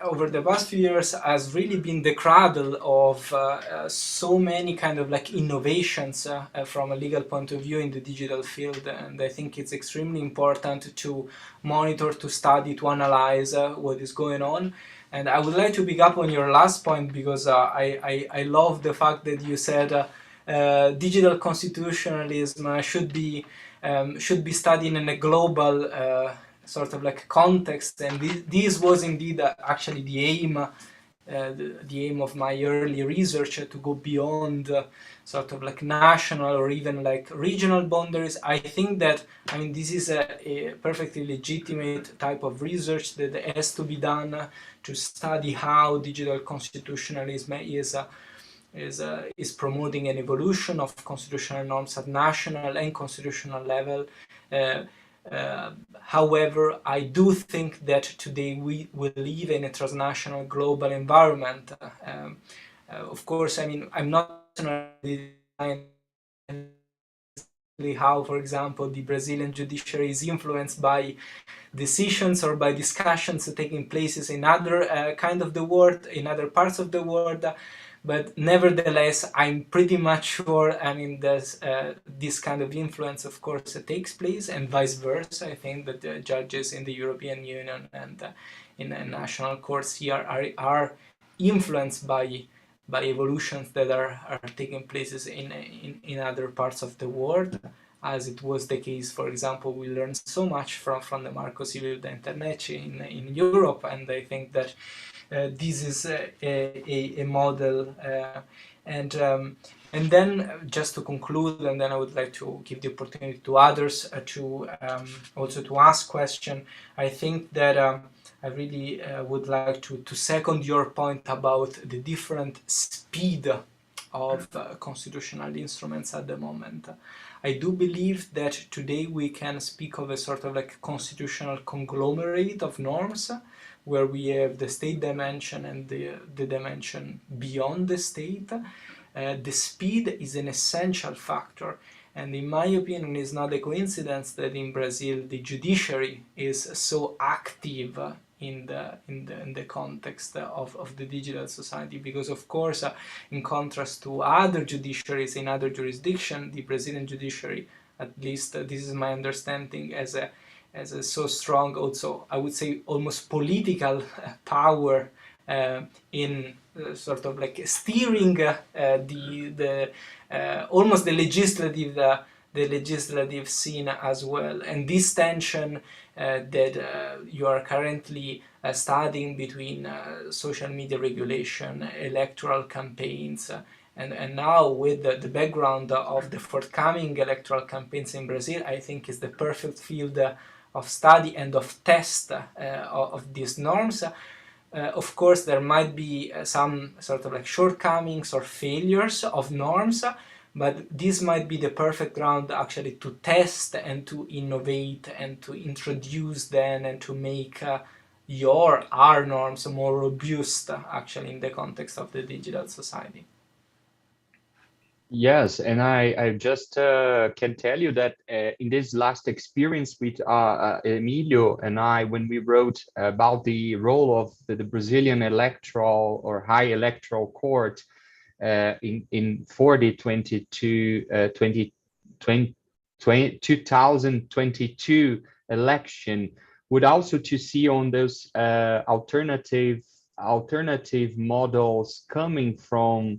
S2: over the past few years has really been the cradle of so many kind of like innovations from a legal point of view in the digital field, and I think it's extremely important to monitor, to study, to analyze what is going on. And I would like to pick up on your last point, because I love the fact that you said digital constitutionalism should be studied in a global sort of like context, and this was indeed actually the aim of my early research, to go beyond sort of like national or even like regional boundaries. I think that, I mean, this is a perfectly legitimate type of research that has to be done to study how digital constitutionalism is promoting an evolution of constitutional norms at national and constitutional level. However, I do think that today we live in a transnational global environment. Of course, I mean, I'm not how, for example, the Brazilian judiciary is influenced by decisions or by discussions taking places in other kind of the world, in other parts of the world. But nevertheless, I'm pretty much sure, I mean, there's this kind of influence, of course, takes place, and vice versa. I think that the judges in the European Union and in national courts here are influenced by evolutions that are taking places in other parts of the world, as it was the case. For example, we learned so much from the Marco Civil d'Internet in Europe, and I think that this is a model, and then just to conclude, and then I would like to give the opportunity to others to also to ask questions. I think that I really would like to second your point about the different speed of constitutional instruments at the moment. I do believe that today we can speak of a sort of like constitutional conglomerate of norms, where we have the state dimension and the dimension beyond the state. The speed is an essential factor, and in my opinion, it's not a coincidence that in Brazil the judiciary is so active in the context of the digital society, because of course, in contrast to other judiciaries in other jurisdictions, the Brazilian judiciary, at least this is my understanding, as a so strong, also I would say almost political power in sort of like steering the almost the legislative scene as well. And this tension that you are currently studying between social media regulation, electoral campaigns, and now with the background of the forthcoming electoral campaigns in Brazil, I think is the perfect field of study and of test of these norms. Of course, there might be some sort of like shortcomings or failures of norms, but this might be the perfect ground actually to test and to innovate and to introduce then and to make our norms more robust actually in the context of the digital society.
S3: Yes, and I just can tell you that in this last experience with Emilio and I, when we wrote about the role of the Brazilian electoral or high electoral court for the 2022 election, would also to see on those alternative models coming from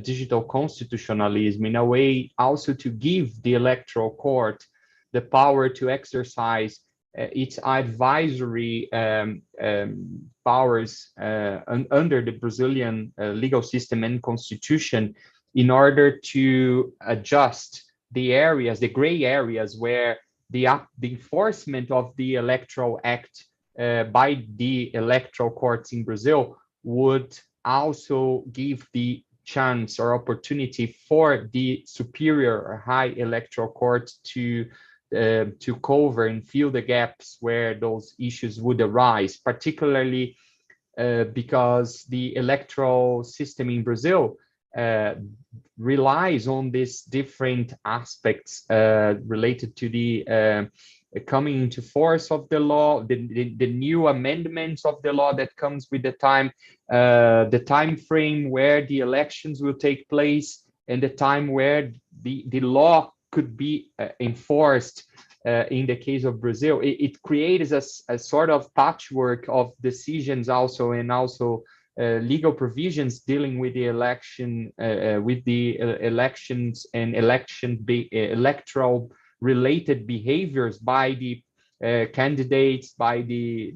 S3: digital constitutionalism, in a way also to give the electoral court the power to exercise its advisory powers under the Brazilian legal system and constitution, in order to adjust the areas, the gray areas, where the enforcement of the Electoral Act by the electoral courts in Brazil would also give the chance or opportunity for the superior or high electoral court to cover and fill the gaps where those issues would arise, particularly because the electoral system in Brazil relies on these different aspects related to the coming into force of the law, the new amendments of the law that comes with the time frame where the elections will take place, and the time where the law could be enforced. In the case of Brazil, it creates a sort of patchwork of decisions also, and also legal provisions dealing with the election, with the elections and electoral related behaviors by the candidates, by the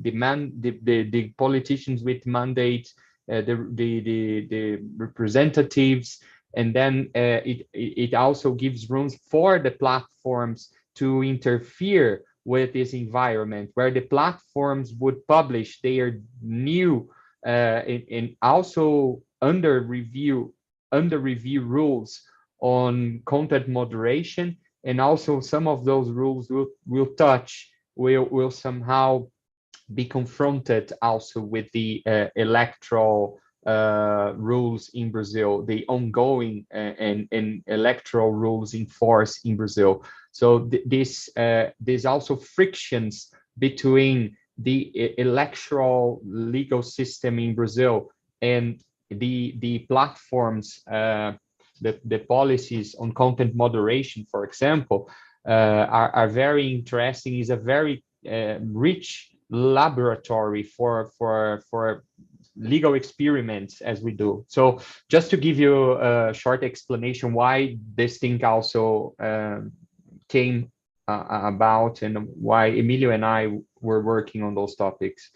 S3: politicians with mandate, the representatives, and then it also gives room for the platforms to interfere with this environment, where the platforms would publish their new and also under review rules on content moderation. And also some of those rules will somehow be confronted also with the electoral rules in Brazil, the ongoing and electoral rules in force in Brazil. So there's also frictions between the electoral legal system in Brazil and the platforms, the policies on content moderation, for example, are very interesting. Is a very rich laboratory for legal experiments as we do. So just to give you a short explanation why this thing also came about, and why Emilio and I were working on those topics.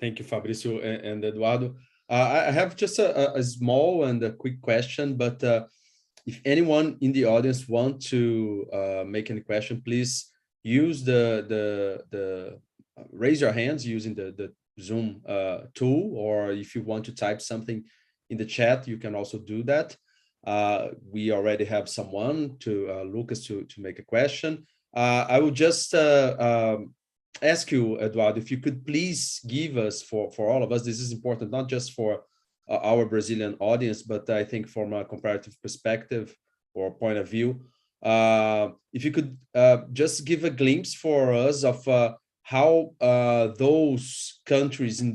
S1: Thank you, Fabrício and Eduardo. I have just a small and a quick question, but if anyone in the audience want to make any question, please use the raise your hands using the Zoom tool, or if you want to type something in the chat, you can also do that. We already have someone, Lucas, to make a question. I would just ask you, Eduardo, if you could please give us, for all of us, this is important, not just for our Brazilian audience, but I think from a comparative perspective or point of view, if you could just give a glimpse for us of how those countries in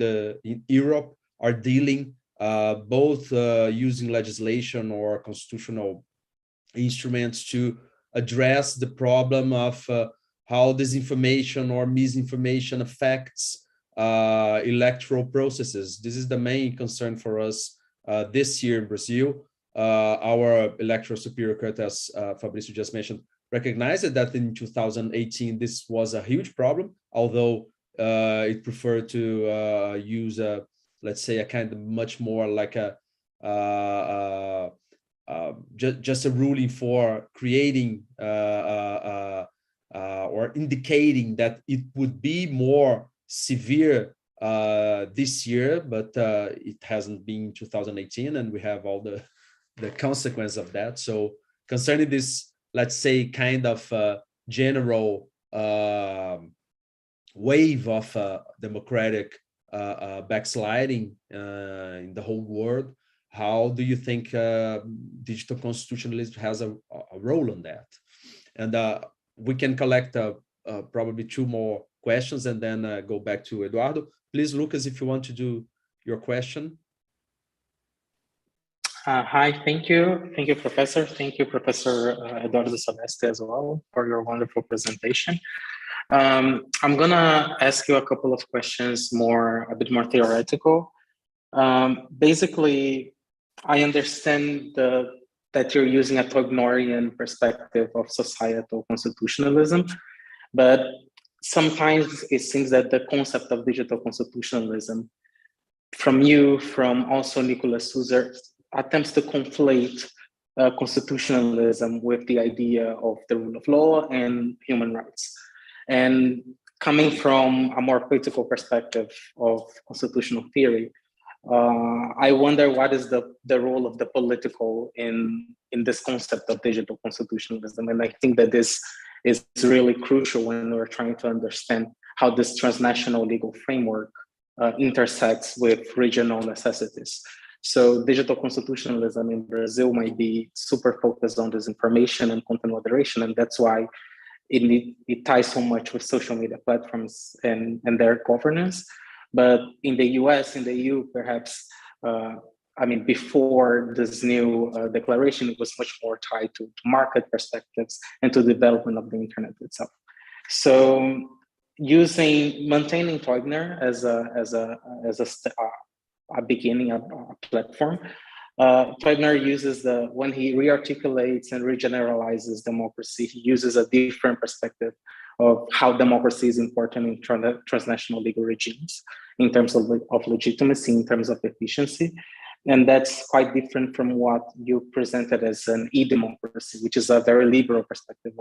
S1: Europe are dealing, both using legislation or constitutional instruments to address the problem of how disinformation or misinformation affects electoral processes. This is the main concern for us this year in Brazil. Our electoral superior court, as Fabrício just mentioned, recognized that in 2018 this was a huge problem, although it preferred to use let's say a kind of much more like a just a ruling for creating or indicating that it would be more severe this year, but it hasn't been 2018, and we have all the consequence of that. So concerning this, let's say, kind of general wave of democratic backsliding in the whole world, how do you think digital constitutionalism has a role on that? And we can collect probably 2 more questions and then go back to Eduardo. Please, Lucas, if you want to do your question.
S4: Hi, thank you. Thank you, Professor. Thank you, Professor Eduardo Celeste, as well, for your wonderful presentation. I'm gonna ask you a couple of questions a bit more theoretical. Basically, I understand that you're using a Tognorian perspective of societal constitutionalism, but sometimes it seems that the concept of digital constitutionalism from also Nicholas Husserl attempts to conflate constitutionalism with the idea of the rule of law and human rights. And coming from a more critical perspective of constitutional theory, I wonder what is the role of the political in this concept of digital constitutionalism. And I think that this is really crucial when we're trying to understand how this transnational legal framework intersects with regional necessities. So digital constitutionalism in Brazil might be super focused on disinformation and content moderation, and that's why it ties so much with social media platforms and their governance. But in the US, in the EU, perhaps, I mean, before this new declaration, it was much more tied to market perspectives and to development of the internet itself. So maintaining Teubner as a beginning, a platform, Teubner uses when he rearticulates and regeneralizes democracy, he uses a different perspective of how democracy is important in transnational legal regimes, in terms of legitimacy, in terms of efficiency. And that's quite different from what you presented as an e-democracy, which is a very liberal perspective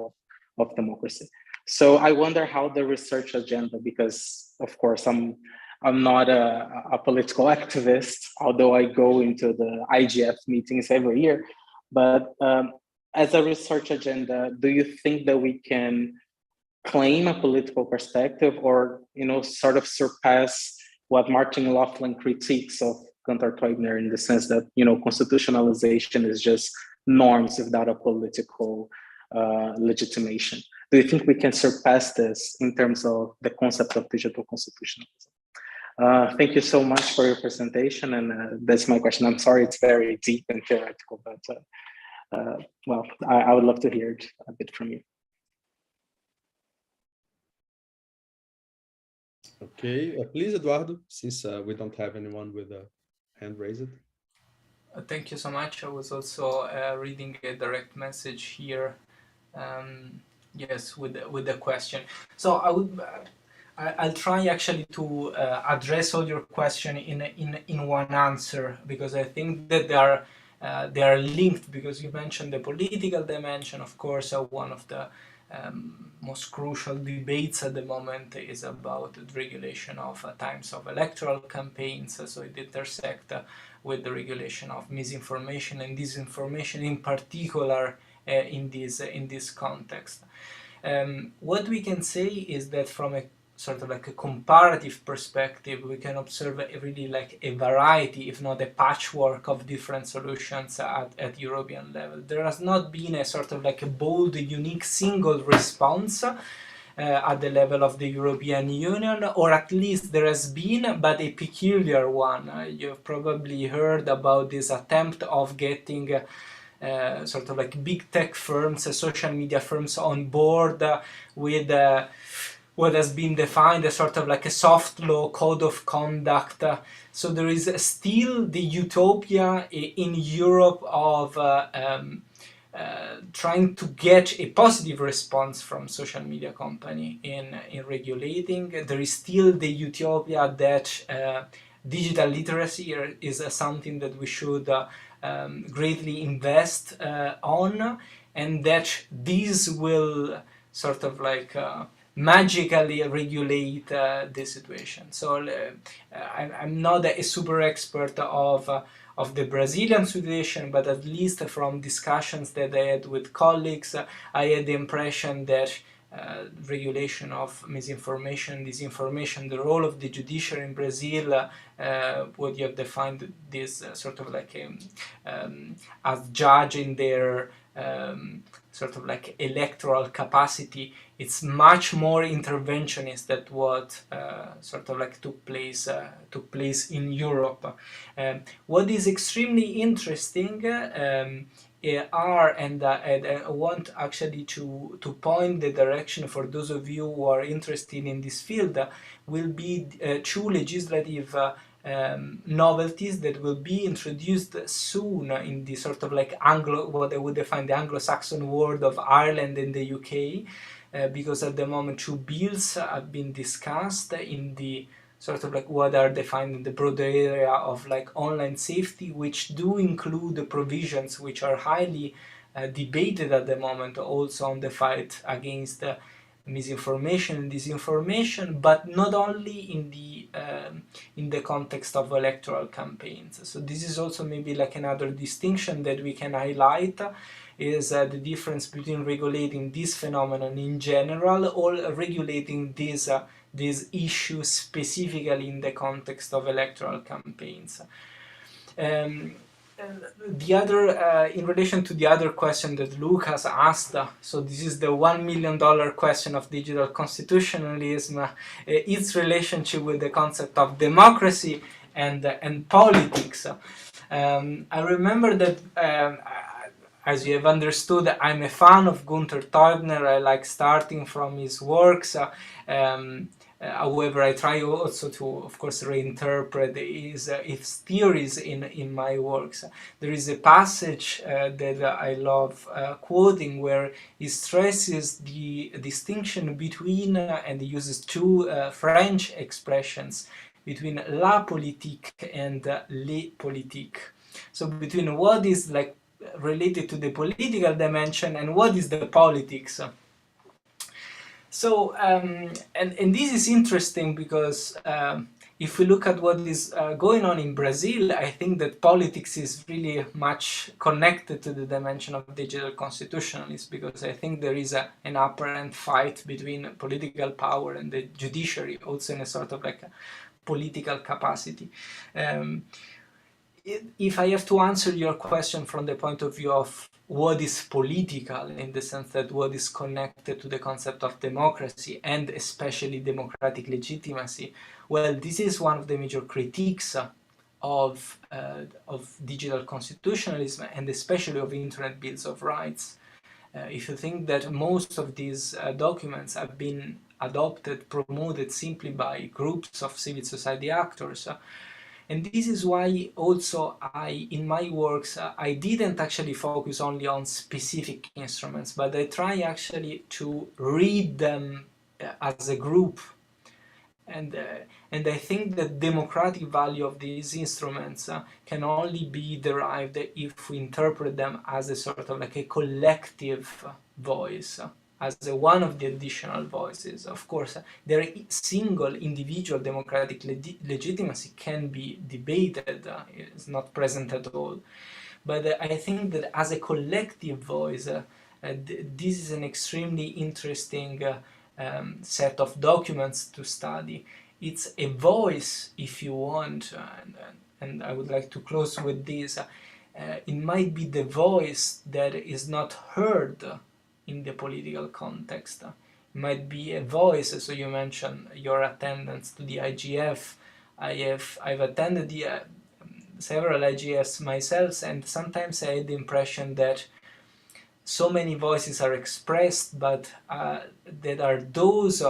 S4: of democracy. So I wonder how the research agenda, because of course I'm not a political activist, although I go into the IGF meetings every year. But as a research agenda, do you think that we can claim a political perspective, or sort of surpass what Martin Laughlin critiques of Gunther Teubner, in the sense that constitutionalization is just norms without a political legitimation? Do you think we can surpass this in terms of the concept of digital constitutionalism? Thank you so much for your presentation, and that's my question. I'm sorry it's very deep and theoretical, but well, I would love to hear it a bit from you.
S1: Okay, please, Eduardo, since we don't have anyone with a hand raised.
S2: Thank you so much. I was also reading a direct message here. Yes, with the question. So I'll try actually to address all your question in one answer, because I think that they are linked, because you mentioned the political dimension. Of course, one of the most crucial debates at the moment is about the regulation of times of electoral campaigns, so it intersects with the regulation of misinformation and disinformation, in particular in this context. What we can say is that from a sort of like a comparative perspective, we can observe really like a variety, if not a patchwork, of different solutions at European level. There has not been a sort of like a bold, unique, single response at the level of the European Union, or at least there has been, but a peculiar one. You've probably heard about this attempt of getting sort of like big tech firms, social media firms on board with what has been defined as sort of like a soft law code of conduct. So there is still the utopia in Europe of trying to get a positive response from social media company in regulating. There is still the utopia that digital literacy is something that we should greatly invest on, and that these will sort of like magically regulate the situation. So I'm not a super expert of the Brazilian situation, but at least from discussions that I had with colleagues, I had the impression that regulation of misinformation, disinformation, the role of the judiciary in Brazil, what you have defined this sort of like as judging their sort of like electoral capacity, it's much more interventionist than what sort of like took place in Europe. What is extremely interesting and I want actually to point the direction for those of you who are interested in this field, will be two legislative novelties that will be introduced soon in the sort of like what I would define the Anglo-Saxon world of Ireland and the UK, because at the moment two bills have been discussed in the sort of like what are defined in the broader area of like online safety, which do include the provisions which are highly debated at the moment, also on the fight against misinformation and disinformation, but not only in the context of electoral campaigns. So this is also maybe like another distinction that we can highlight, is the difference between regulating this phenomenon in general or regulating these issues specifically in the context of electoral campaigns. The other, in relation to the other question that Lucas asked, so this is the $1 million question of digital constitutionalism, its relationship with the concept of democracy and politics. I remember that, as you have understood, I'm a fan of Gunther Teubner. I like starting from his works. However, I try also to, of course, reinterpret his theories in my works. There is a passage that I love quoting, where he stresses the distinction between, and he uses two French expressions, between la politique and les politiques. So between what is like related to the political dimension and what is the politics. So, and this is interesting because if we look at what is going on in Brazil, I think that politics is really much connected to the dimension of digital constitutionalism, because I think there is an apparent fight between political power and the judiciary, also in a sort of like a political capacity. If I have to answer your question from the point of view of what is political, in the sense that what is connected to the concept of democracy and especially democratic legitimacy, well, this is one of the major critiques of digital constitutionalism and especially of internet bills of rights. If you think that most of these documents have been adopted, promoted simply by groups of civil society actors, and this is why also in my works, I didn't actually focus only on specific instruments, but I try actually to read them as a group. And I think the democratic value of these instruments can only be derived if we interpret them as a sort of like a collective voice, as one of the additional voices. Of course, their single individual democratic legitimacy can be debated, it's not present at all. But I think that as a collective voice, this is an extremely interesting set of documents to study. It's a voice, if you want, and I would like to close with this, it might be the voice that is not heard in the political context. It might be a voice, so you mentioned your attendance to the IGF. I've attended several IGFs myself, and sometimes I had the impression that so many voices are expressed, but that are those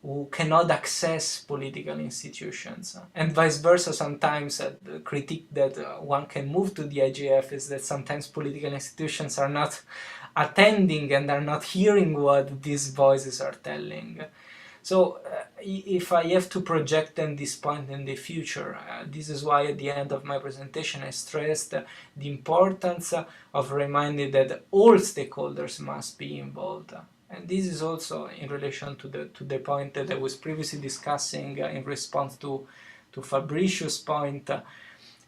S2: who cannot access political institutions. And vice versa, sometimes the critique that one can move to the IGF is that sometimes political institutions are not attending and are not hearing what these voices are telling. So if I have to project then this point in the future, this is why at the end of my presentation I stressed the importance of reminding that all stakeholders must be involved. And this is also in relation to the point that I was previously discussing in response to Fabricio's point.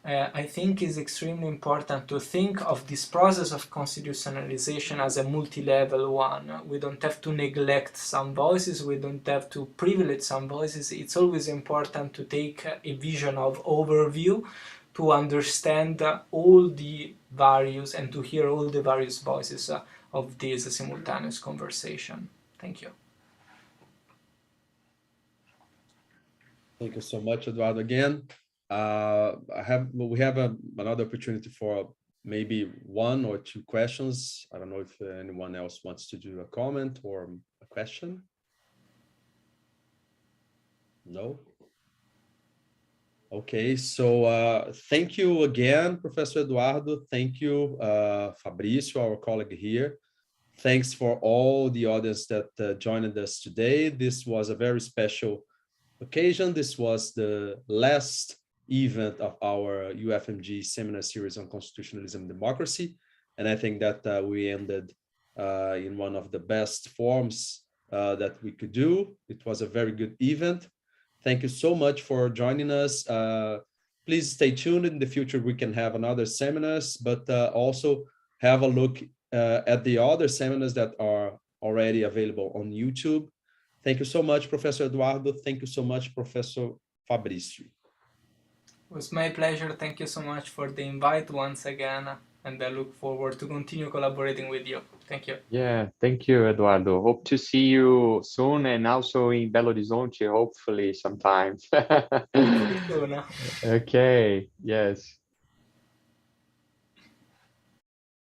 S2: I think it's extremely important to think of this process of constitutionalization as a multi-level one. We don't have to neglect some voices, we don't have to privilege some voices. It's always important to take a vision of overview, to understand all the various and to hear all the various voices of this simultaneous conversation. Thank you.
S1: Thank you so much, Eduardo. Again, we have another opportunity for maybe 1 or 2 questions. I don't know if anyone else wants to do a comment or a question. No? Okay, so thank you again, Professor Eduardo. Thank you, Fabrício, our colleague here. Thanks for all the audience that joined us today. This was a very special occasion. This was the last event of our UFMG seminar series on constitutionalism and democracy. And I think that we ended in one of the best forms that we could do. It was a very good event. Thank you so much for joining us. Please stay tuned. In the future, we can have another seminars, but also have a look at the other seminars that are already available on YouTube. Thank you so much, Professor Eduardo. Thank you so much, Professor Fabrício.
S2: It was my pleasure. Thank you so much for the invite once again, and I look forward to continue collaborating with you. Thank you.
S3: Yeah, thank you, Eduardo. Hope to see you soon, and also in Belo Horizonte, hopefully sometime.
S2: Hopefully soon.
S3: Okay, yes.